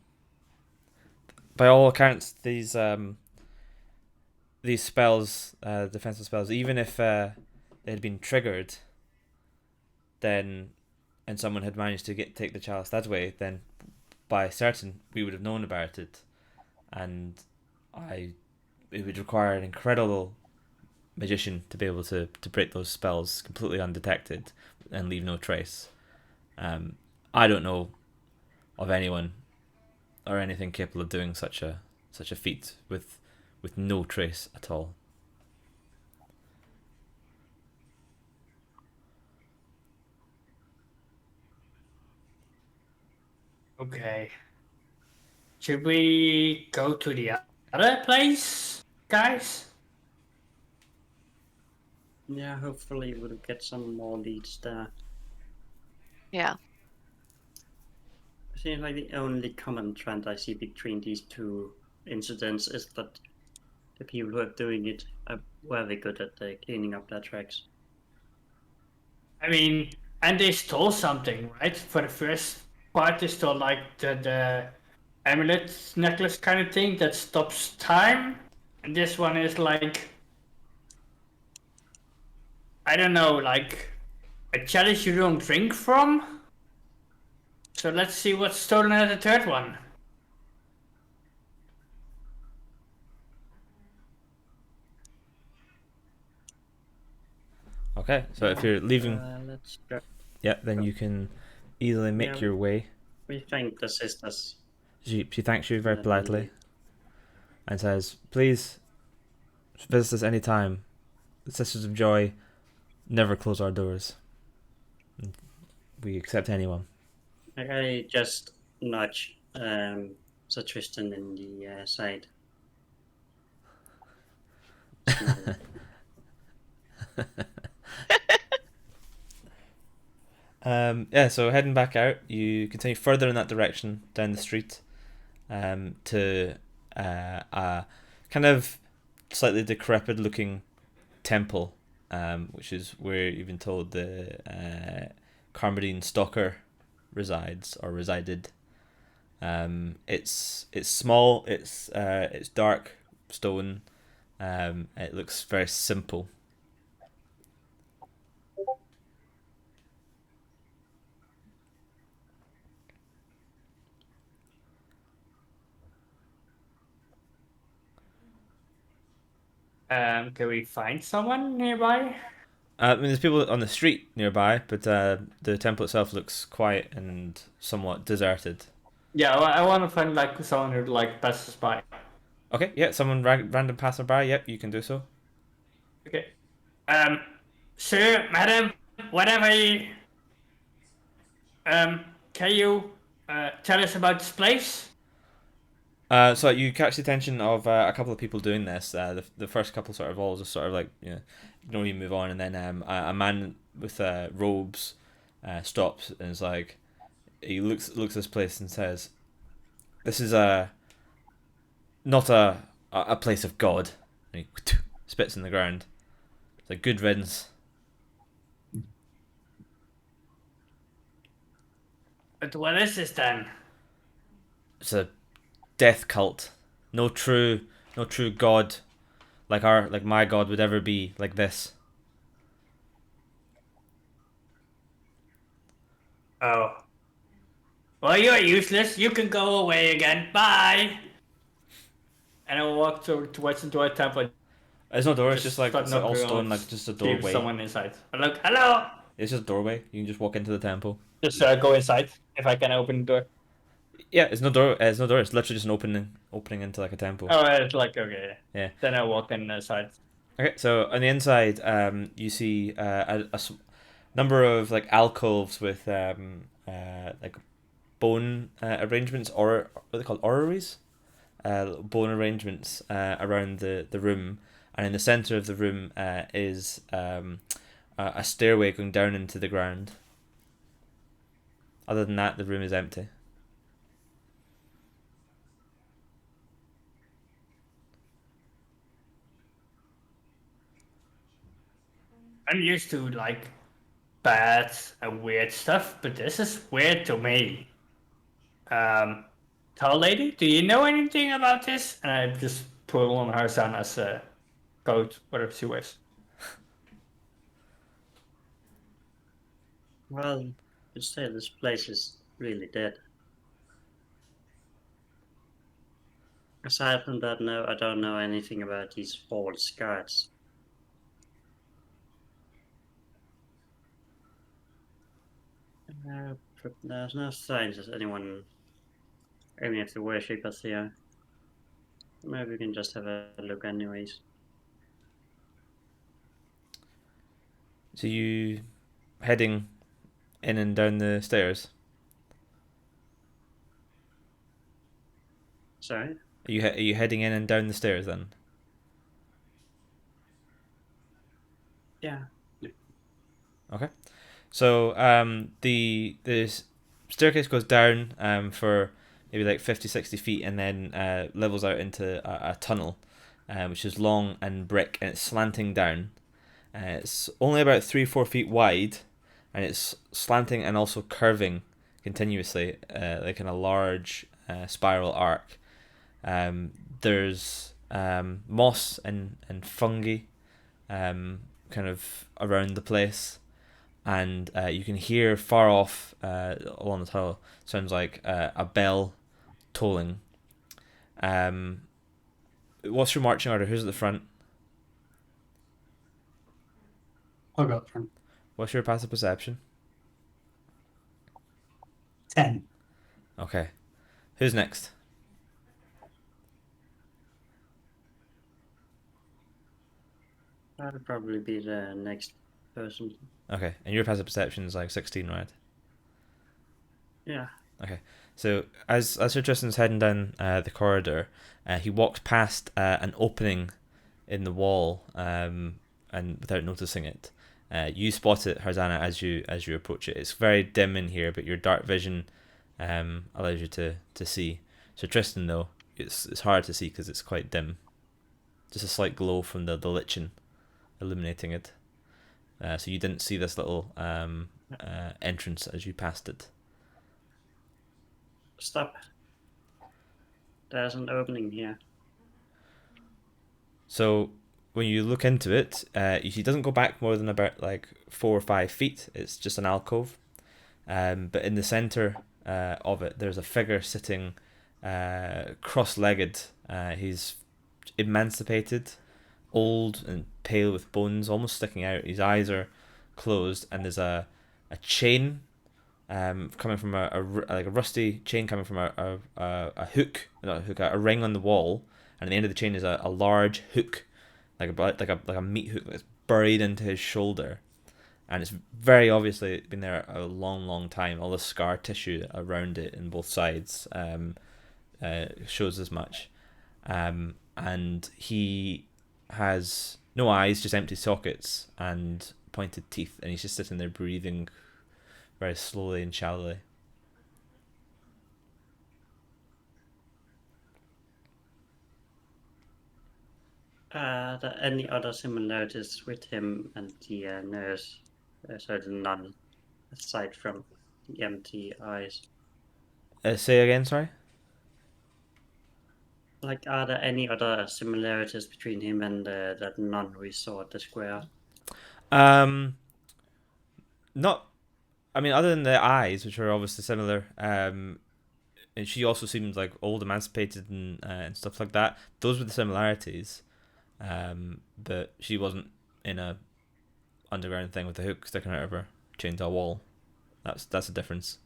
By all accounts, these spells, defensive spells, even if they had been triggered, then and someone had managed to take the chalice that way, then by certain we would have known about it, and it would require an incredible magician to be able to break those spells completely undetected and leave no trace. I don't know of anyone or anything capable of doing such a feat with no trace at all. Okay. Should we go to the other place, guys? Yeah, hopefully we'll get some more leads there. Yeah. It seems like the only common trend I see between these two incidents is that the people who are doing it are very good at cleaning up their tracks. I mean, and they stole something, right? For the first part, they stole like the amulet necklace kind of thing that stops time. And this one is like, I don't know, like a chalice you don't drink from. So let's see what's stolen at the third one. Okay, so if you're leaving, Let's go. yeah, then you can easily make Yeah. your way We thank the sisters. She thanks you very and politely and says, "Please visit us anytime. The Sisters of Joy never close our doors. We accept anyone." I just nudge Sir Tristan in the side. Smile. Yeah, so heading back out, you continue further in that direction down the street to a kind of slightly decrepit looking temple, which is where you've been told the Carmodine Stalker resides or resided. It's small. It's dark stone. It looks very simple. Can we find someone nearby? I mean, there's people on the street nearby, but the temple itself looks quiet and somewhat deserted. Yeah, well, I want to find like someone who like passes by. Okay, yeah, someone random passerby. Yep, you can do so. Okay. Um, sir, madam, whatever you, can you tell us about this place? So you catch the attention of a couple of people doing this. The first couple sort of all just sort of like ignore you, move on, and then a man with robes stops and is like, he looks at this place and says, "This is not a place of God." And he spits in the ground. It's like, "Good riddance." But what is this then? It's a death cult. No true God like my God would ever be like this. Oh. Well, you're useless. You can go away again. Bye. And I will walk towards the door temple. There's no door. It's Just just like start it's like all knocking stone, on, like just a see if doorway. someone inside. I'm like, hello. It's just a doorway. You can just walk into the temple. Just go inside if I can open the door. Yeah, it's no door. It's no door. It's literally just an opening into like a temple. Oh, it's like okay. Yeah. Then I walk inside. Okay, so on the inside, you see number of like alcoves with like bone arrangements, or what are they called, orreries, bone arrangements around the room, and in the center of the room is a stairway going down into the ground. Other than that, the room is empty. I'm used to like bad and weird stuff, but this is weird to me. Tall lady, do you know anything about this? And I just pull on her son as a coat, whatever she wears. Well, you say this place is really dead. Aside from that, no, I don't know anything about these false guards. There's no signs of anyone, any of the worshippers here. Maybe we can just have a look anyways. So you heading in and down the stairs? Sorry? Are you heading in and down the stairs then? Yeah. Okay. So the staircase goes down for maybe like 50, 60 feet, and then levels out into a tunnel, which is long and brick, and it's slanting down. It's only about 3-4 feet wide, and it's slanting and also curving continuously, like in a large spiral arc. There's moss and fungi kind of around the place, and you can hear far off along the tunnel, sounds like a bell tolling. What's your marching order? Who's at the front? I'll go up front. What's your passive perception? 10. Okay. Who's next? That'll probably be the next person. Okay, and your passive perception is like 16, right? Yeah. Okay. So as Sir Tristan's heading down the corridor, he walks past an opening in the wall, and without noticing it, you spot it, Harzana, as you approach it. It's very dim in here, but your dark vision allows you to see. Sir Tristan, though, it's hard to see because it's quite dim. Just a slight glow from the lichen illuminating it. So you didn't see this little entrance as you passed it. Stop. There's an opening here. So when you look into it, you see it doesn't go back more than about like 4 or 5 feet. It's just an alcove. But in the center of it, there's a figure sitting cross-legged. He's emancipated, old and pale with bones almost sticking out. His eyes are closed, and there's a chain coming from like a rusty chain coming from a hook, not a hook, a ring on the wall, and at the end of the chain is a large hook, like a meat hook that's buried into his shoulder, and it's very obviously been there a long time. All the scar tissue around it in both sides shows as much, and he has no eyes, just empty sockets and pointed teeth, and he's just sitting there breathing very slowly and shallowly. Are there any other similarities with him and the nurse, so the nun, aside from the empty eyes? Say again, sorry. Like, are there any other similarities between him and that nun we saw at the square? Not. I mean, other than the eyes, which are obviously similar. And she also seems like old, emancipated, and stuff like that. Those were the similarities. But she wasn't in a underground thing with a hook sticking out of her, chained to a wall. That's a difference.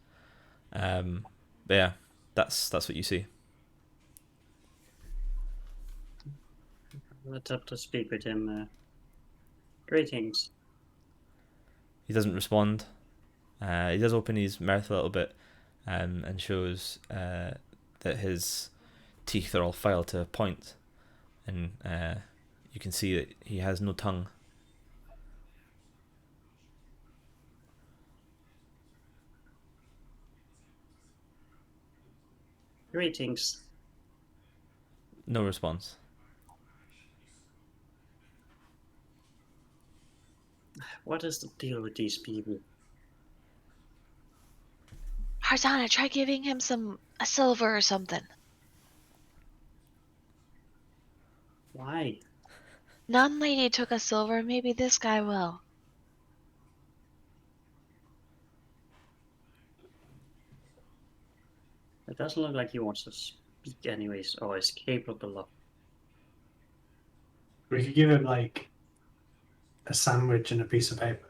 But yeah, that's what you see. Let's have to speak with him. Greetings. He doesn't respond. He does open his mouth a little bit, and shows that his teeth are all filed to a point, and you can see that he has no tongue. Greetings. No response. What is the deal with these people? Harzana, try giving him a silver or something. Why? Nun lady took a silver, maybe this guy will. It doesn't look like he wants to speak anyways, or is capable of. We could give him like a sandwich and a piece of paper.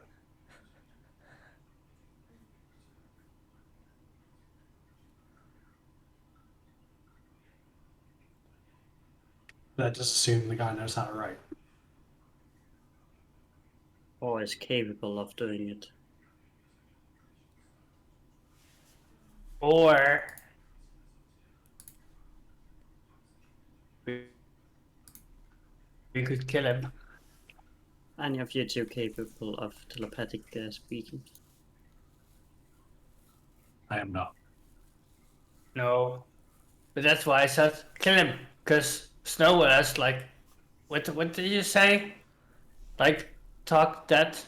That just assume the guy knows how to write. Or is capable of doing it. Or we could kill him. Any of you two capable of telepathic speaking? I am not. No. But that's why I said kill him. Because Snow was like, what did you say? Like, talk that?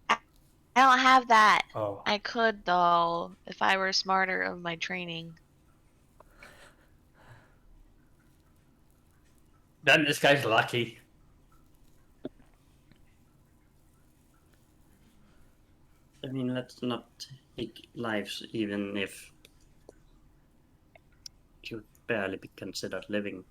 I don't have that. Oh. I could, though, if I were smarter of my training. Then this guy's lucky. I mean, let's not take lives even if you'd barely be considered living.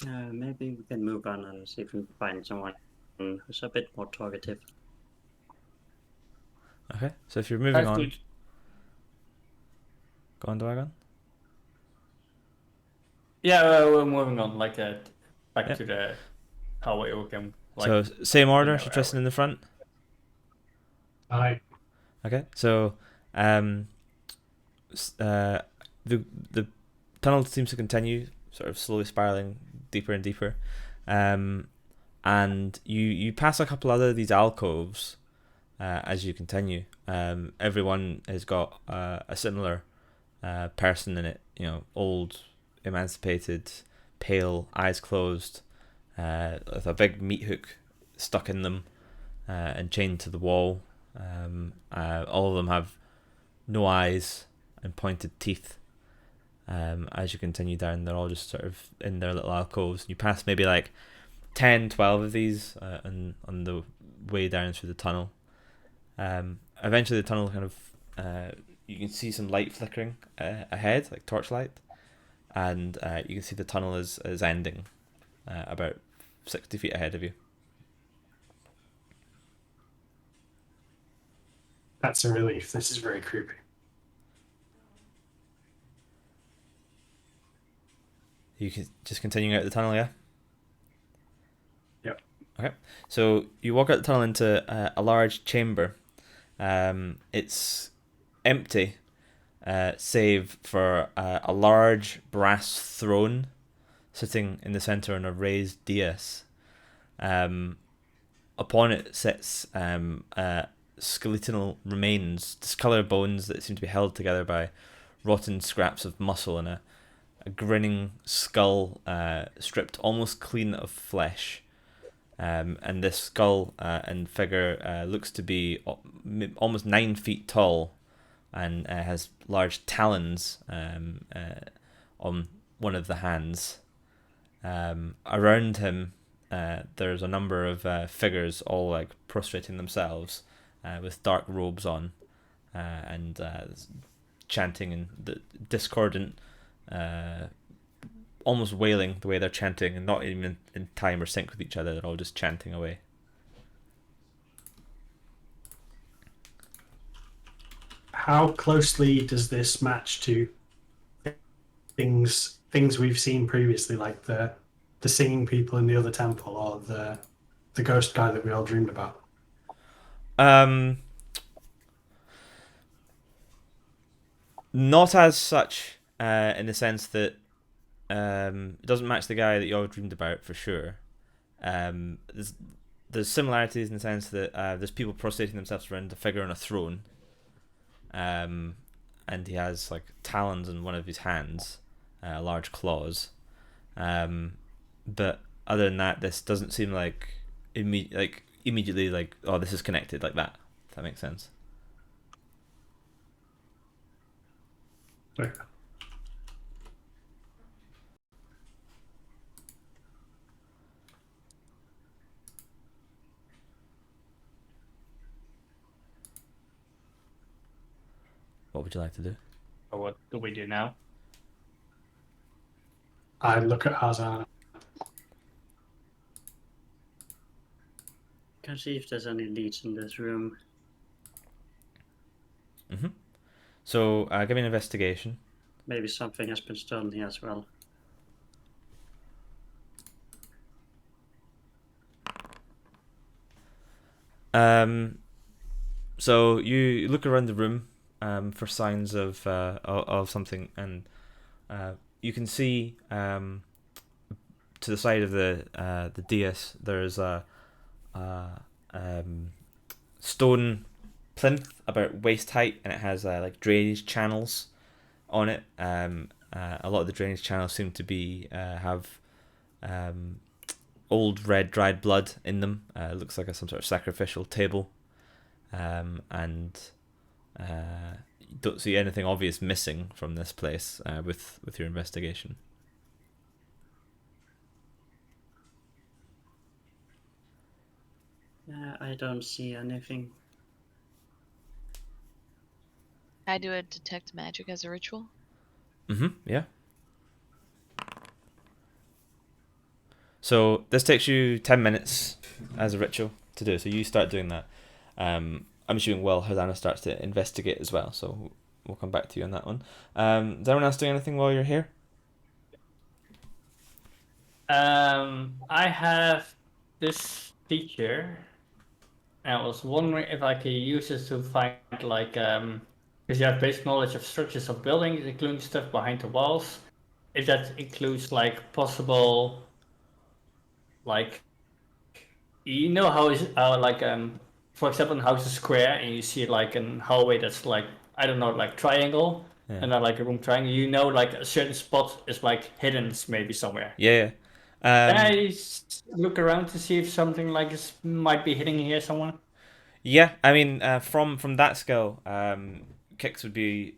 Maybe we can move on and see if we can find someone who's a bit more talkative. Okay, so if you're moving That's on, good. go on, Dragon. Yeah, we're moving on like that, back Yeah. to the hallway we can. Like, So same order. know, So Tristan in the front. I Okay, so um, the tunnel seems to continue, sort of slowly spiraling deeper and deeper, and you pass a couple other of these alcoves as you continue. Everyone has got a similar person in it. You know, old, emancipated, pale, eyes closed, with a big meat hook stuck in them, and chained to the wall. All of them have no eyes and pointed teeth. As you continue down, they're all just sort of in their little alcoves. You pass maybe like 10, 12 of these on the way down through the tunnel. Eventually, the tunnel kind of you can see some light flickering ahead, like torchlight, and you can see the tunnel is ending about 60 feet ahead of you. That's a relief. This is very creepy. You can just continuing out the tunnel, yeah? Yep. Okay. So you walk out the tunnel into a large chamber. It's empty, save for a large brass throne sitting in the center on a raised dais. Upon it sits skeletal remains, discolored bones that seem to be held together by rotten scraps of muscle and a grinning skull stripped almost clean of flesh. And this skull and figure looks to be almost 9 feet tall and has large talons on one of the hands. Around him, there's a number of figures all like prostrating themselves with dark robes on and chanting in the discordant, almost wailing the way they're chanting, and not even in time or sync with each other. They're all just chanting away. How closely does this match to things we've seen previously, like the singing people in the other temple, or the ghost guy that we all dreamed about? Not as such, in the sense that it doesn't match the guy that you all dreamed about for sure. There's similarities in the sense that there's people prostrating themselves around a figure on a throne, and he has like talons in one of his hands, large claws. But other than that, this doesn't seem like immediately like, oh, this is connected like that. If that makes sense. Okay. What would you like to do? Or what do we do now? I look at Hazan. Can see if there's any leads in this room. Mm-hmm. So give me an investigation. Maybe something has been stolen here as well. So you look around the room for signs of something, and you can see to the side of the dais there's a stone plinth about waist height, and it has like drainage channels on it. A lot of the drainage channels seem to be have old red dried blood in them. It looks like some sort of sacrificial table, and you don't see anything obvious missing from this place with your investigation. I don't see anything. I do a detect magic as a ritual. Mm-hmm. Yeah. So this takes you 10 minutes as a ritual to do. So you start doing that. I'm assuming Hosanna starts to investigate as well. So we'll come back to you on that one. Is anyone else doing anything while you're here? I have this feature, and I was wondering if I could use this to find like because you have basic knowledge of structures of buildings, including stuff behind the walls. If that includes like possible, like you know how is like for example, a house is square and you see like an hallway that's like I don't know like triangle. Yeah. And then like a room triangle, you know, like a certain spot is like hidden maybe somewhere. Yeah. I look around to see if something like this might be hidden here somewhere. Yeah, I mean, from that skill, Kix would be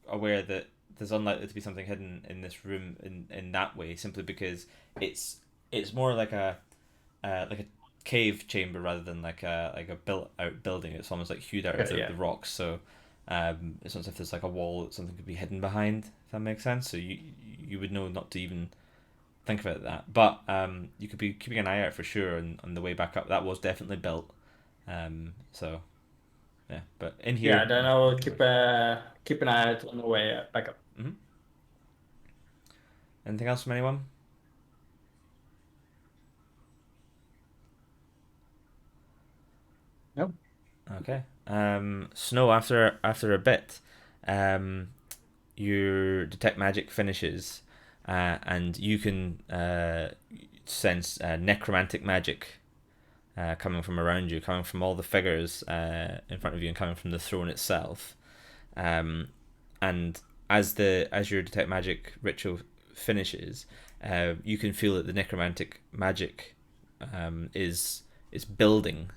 aware that there's unlikely to be something hidden in this room in that way, simply because it's more like a cave chamber rather than like a built out building. It's almost like hewed out of the rocks. So it's not as if there's like a wall that something could be hidden behind. If that makes sense. So you would know not to even think about that. But you could be keeping an eye out for sure on the way back up. That was definitely built. So yeah, but in here. Yeah, then I will keep an eye out on the way back up. Mm-hmm. Anything else from anyone? Nope. Okay. Snow, after a bit, your detect magic finishes, and you can sense necromantic magic coming from around you, coming from all the figures in front of you, and coming from the throne itself. And as your detect magic ritual finishes, you can feel that the necromantic magic is building,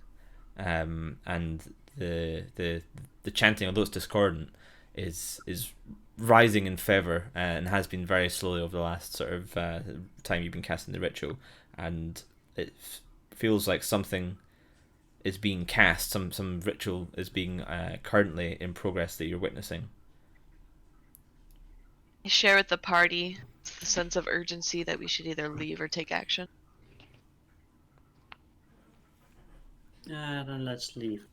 and the chanting, although it's discordant, is rising in favor, and has been very slowly over the last sort of time you've been casting the ritual, and it feels like something is being cast, some ritual is being currently in progress that you're witnessing. I share with the party the sense of urgency that we should either leave or take action. Then let's leave.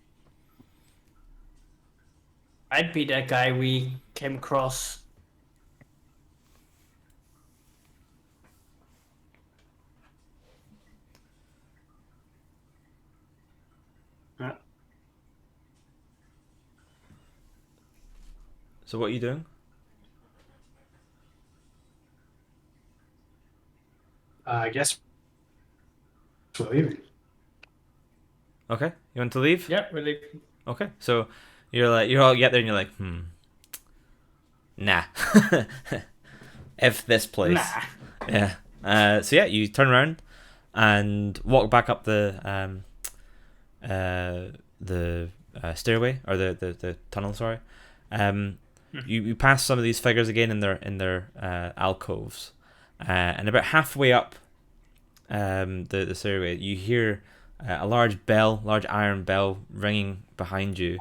I'd be that guy we came across. So what are you doing? I guess we're leaving. Okay, you want to leave? Yeah, we're leaving. Okay, so you're all get there and you're like, nah, F this place. Nah. Yeah. So yeah, you turn around and walk back up the stairway, or the tunnel. Sorry. You pass some of these figures again in their alcoves, and about halfway up the stairway, you hear a large iron bell ringing behind you,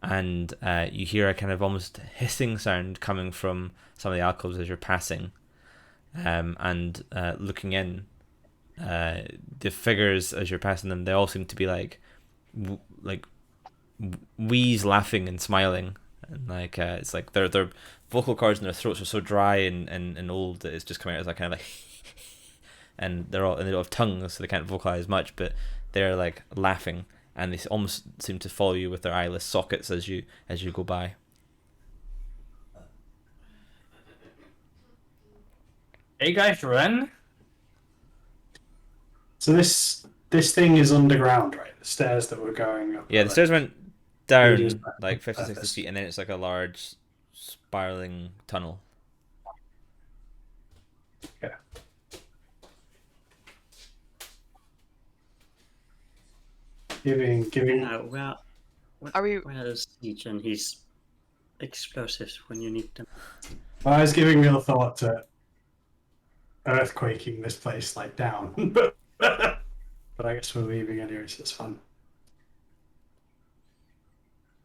and you hear a kind of almost hissing sound coming from some of the alcoves as you're passing, and looking in, the figures as you're passing them, they all seem to be like wheeze, laughing and smiling, and like it's like their vocal cords in their throats are so dry and old that it's just coming out as like kind of like and they don't have tongues, so they can't vocalize much, but they're like laughing, and they almost seem to follow you with their eyeless sockets as you go by. Hey guys, run! So this thing is underground, right? The stairs that we're going up. Yeah, the stairs went down Meters like 50, surface. 60 feet, and then it's like a large spiraling tunnel. Yeah. Giving. Where Are we? where is Siege and his explosives when you need them? I was giving real thought to earthquaking this place like down, but I guess we're leaving anyway, so it's fun.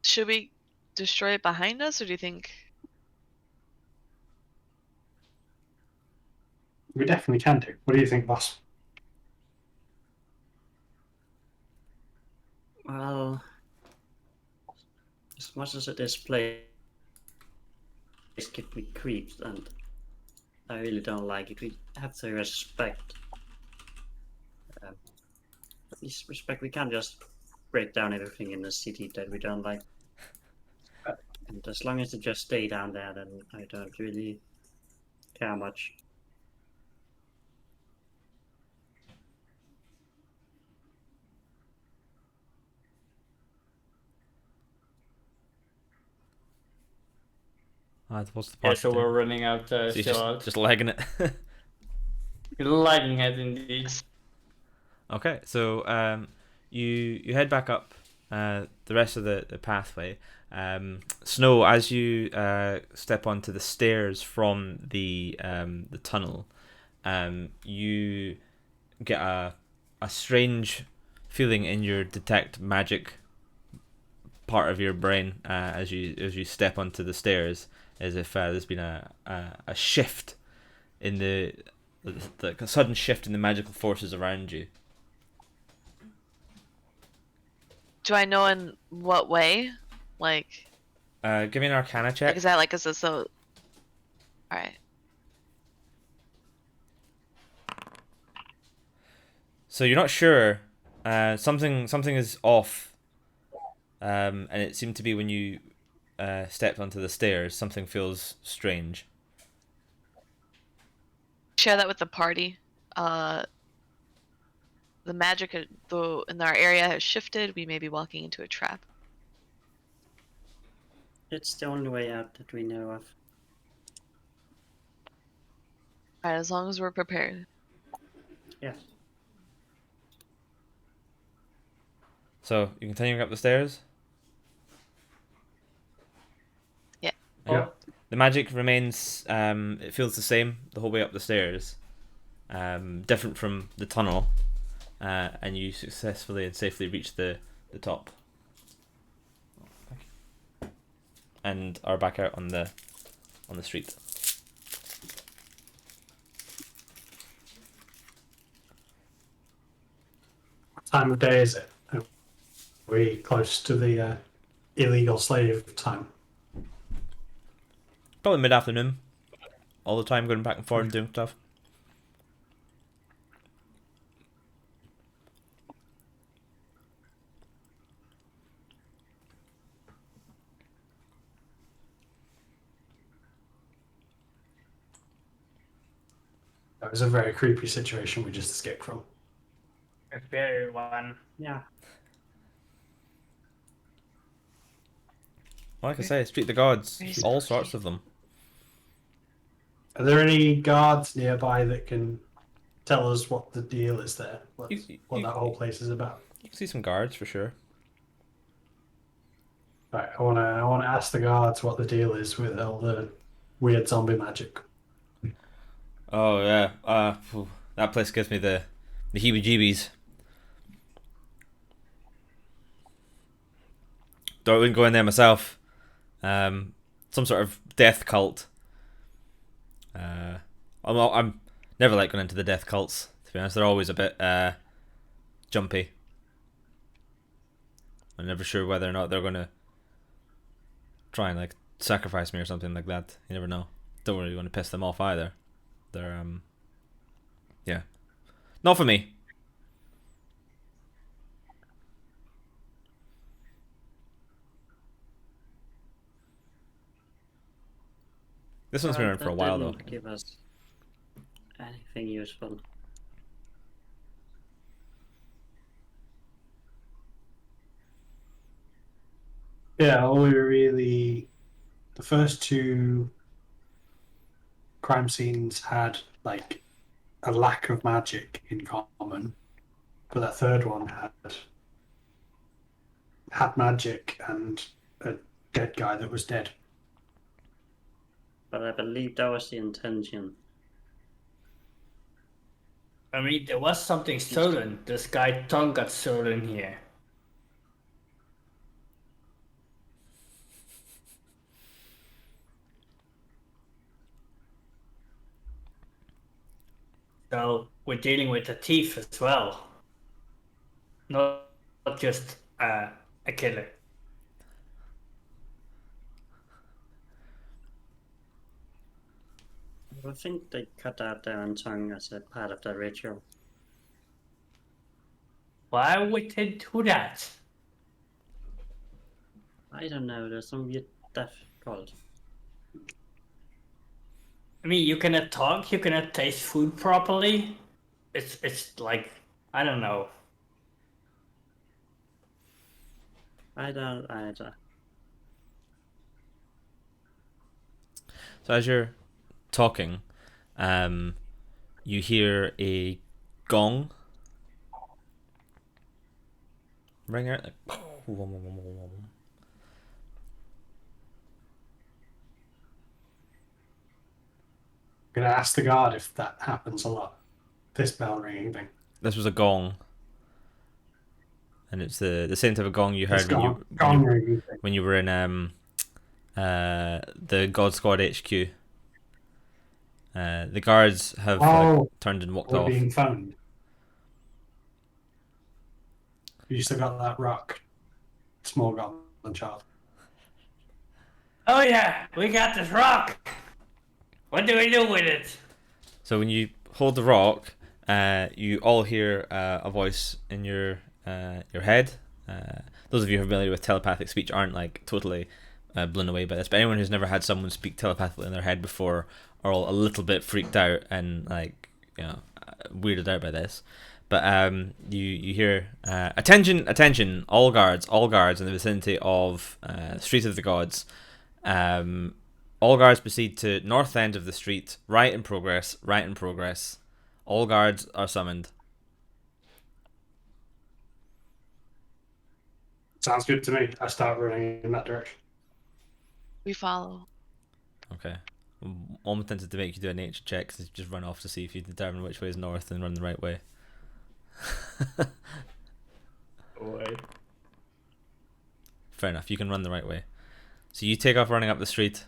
Should we destroy it behind us, or do you think? We definitely can do. What do you think, boss? Well, as much as it is place give me creeps, and I really don't like it. We have to respect. At least respect. We can't just break down everything in the city that we don't like. And as long as they just stay down there, then I don't really care much. What's the Yeah, part? so we're running out, So you're still out. just lagging it. Lighting it indeed. Okay, so you head back up the rest of the pathway. Snow, as you step onto the stairs from the tunnel, you get a strange feeling in your detect magic part of your brain as you step onto the stairs, as if there's been a shift in the sudden shift in the magical forces around you. Do I know in what way? Like, Give me an Arcana check. is that like, is this so? All right. So you're not sure. Something is off, and it seemed to be when you stepped onto the stairs. Something feels strange. Share that with the party. The magic though in our area has shifted. We may be walking into a trap. It's the only way out that we know of. All right, as long as we're prepared. Yes. So you continuing up the stairs. Yeah. Okay. Yeah. The magic remains. It feels the same the whole way up the stairs. Different from the tunnel, and you successfully and safely reach the top. And are back out on the street. What time of day is it? Are we close to the illegal slave time? Probably mid-afternoon. All the time going back and forth doing stuff. That was a very creepy situation we just escaped from. A very one. Yeah. Like I say, street the gods. Very All spooky. sorts of them. Are there any guards nearby that can tell us what the deal is there? What You- that whole place is about? You can see some guards for sure. Right, I wanna ask the guards what the deal is with all the weird zombie magic. Oh yeah. That place gives me the heebie-jeebies. Though I wouldn't go in there myself. Some sort of death cult. I'm never like going into the death cults. To be honest, they're always a bit jumpy. I'm never sure whether or not they're gonna try and like sacrifice me or something like that. You never know. Don't really want to piss them off either. They're yeah, not for me. This one's been around for a while though. Didn't give us anything useful. Yeah, all we really, the first two crime scenes had like a lack of magic in common, but that third one had magic and a dead guy that was dead. But I believe that was the intention. I mean, there was something stolen. This guy tongue got stolen here. So we're dealing with a thief as well. Not just a killer. I think they cut out their own tongue as a part of the ritual. Why would they do that? I don't know, there's some weird death cult. I mean, you cannot talk, you cannot taste food properly. It's like, I don't know. I don't either. So as you're talking, you hear a gong ring out. Like, I'm gonna ask the guard if that happens a lot. This bell ringing thing. this was a gong, and it's the same type of gong you This heard gong ringing thing. when you were in the God Squad HQ. The guards have turned and walked we're off. being phoned. You still got that rock, small goblin child. Oh yeah, we got this rock. What do we do with it? So when you hold the rock, you all hear a voice in your head. Those of you who are familiar with telepathic speech aren't like totally blown away by this, but anyone who's never had someone speak telepathically in their head before are all a little bit freaked out and like weirded out by this. But you hear attention, all guards in the vicinity of Street of the Gods. All guards proceed to north end of the street. Riot in progress. All guards are summoned. Sounds good to me. I start running in that direction. We follow. Okay. I'm almost tempted to make you do a nature check, so just run off to see if you determine which way is north and run the right way. Fair enough, you can run the right way. So you take off running up the street.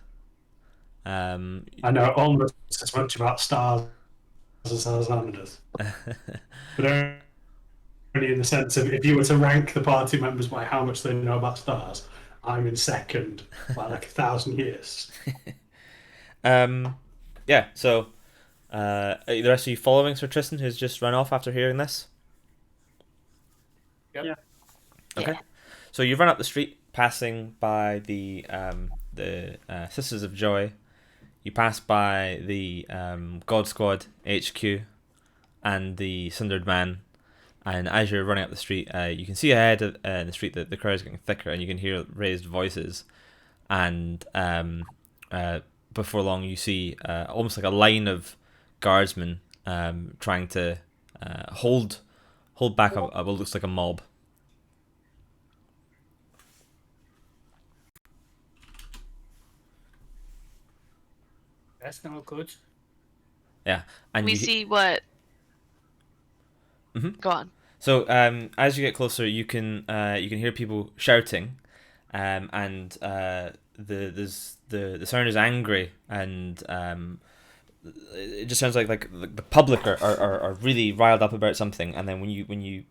I know almost as much about stars as Alexander does. But only in the sense of if you were to rank the party members by how much they know about stars, I'm in second by like 1,000 years. Yeah, so are the rest of you following Sir Tristan, who's just run off after hearing this? Yep. Yeah. Okay. So you run up the street, passing by the Sisters of Joy. You pass by the God Squad HQ and the Sundered Man. And as you're running up the street, you can see ahead in the street that the crowd is getting thicker, and you can hear raised voices. And before long, you see almost like a line of guardsmen trying to hold back what looks like a mob. That's no good. Yeah, and We see what. Mhm. Go on. So as you get closer, you can hear people shouting, and the sound is angry, and it just sounds like the public are really riled up about something. And then when you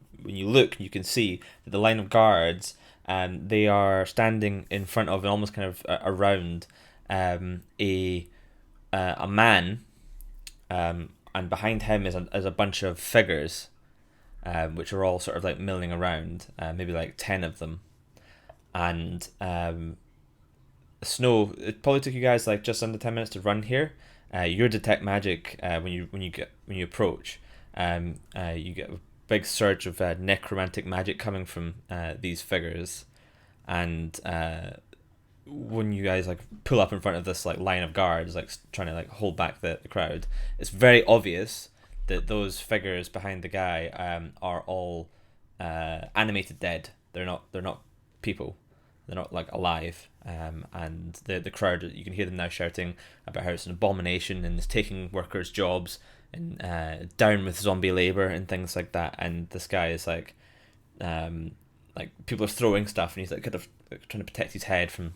look, you can see that the line of guards, they are standing in front of and almost kind of around a man, and behind him is a bunch of figures. Which are all sort of like milling around, maybe like 10 of them, and Snow. It probably took you guys like just under 10 minutes to run here. Your detect magic when you approach, you get a big surge of necromantic magic coming from these figures, and when you guys like pull up in front of this like line of guards, like trying to like hold back the crowd, it's very obvious that those figures behind the guy are all animated dead. They're not people. They're not like alive. And the crowd, you can hear them now shouting about how it's an abomination and it's taking workers' jobs and down with zombie labor and things like that. And this guy is like people are throwing stuff and he's like kind of trying to protect his head from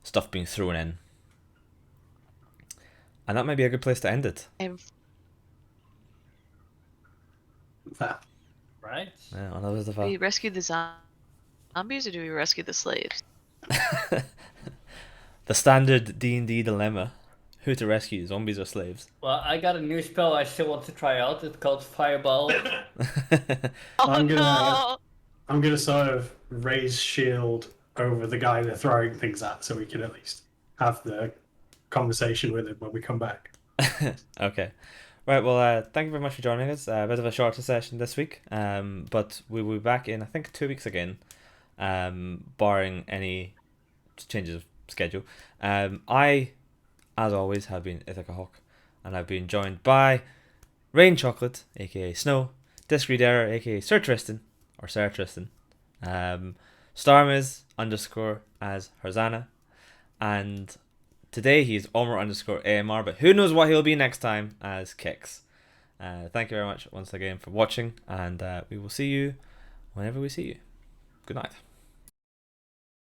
stuff being thrown in. And that might be a good place to end it. Fair. right? Yeah, on others Do we rescue the zombies or do we rescue the slaves? The standard D&D dilemma: who to rescue, zombies or slaves? Well, I got a new spell I still want to try out. It's called Fireball. Oh I'm gonna- no! I'm gonna sort of raise shield over the guy they're throwing things at, so we can at least have the conversation with him when we come back. Okay. Right, well, thank you very much for joining us. A bit of a shorter session this week, but we will be back in, I think, 2 weeks again, barring any changes of schedule. I, as always, have been Ithaca Hawk, and I've been joined by Rain Chocolate, aka Snow, Discreet Error, aka Sir Tristan, or Sir Tristan, Starmiz underscore as Harzana, and today he's Omer underscore AMR, but who knows what he'll be next time as Kix. Thank you very much once again for watching, and we will see you whenever we see you. Good night.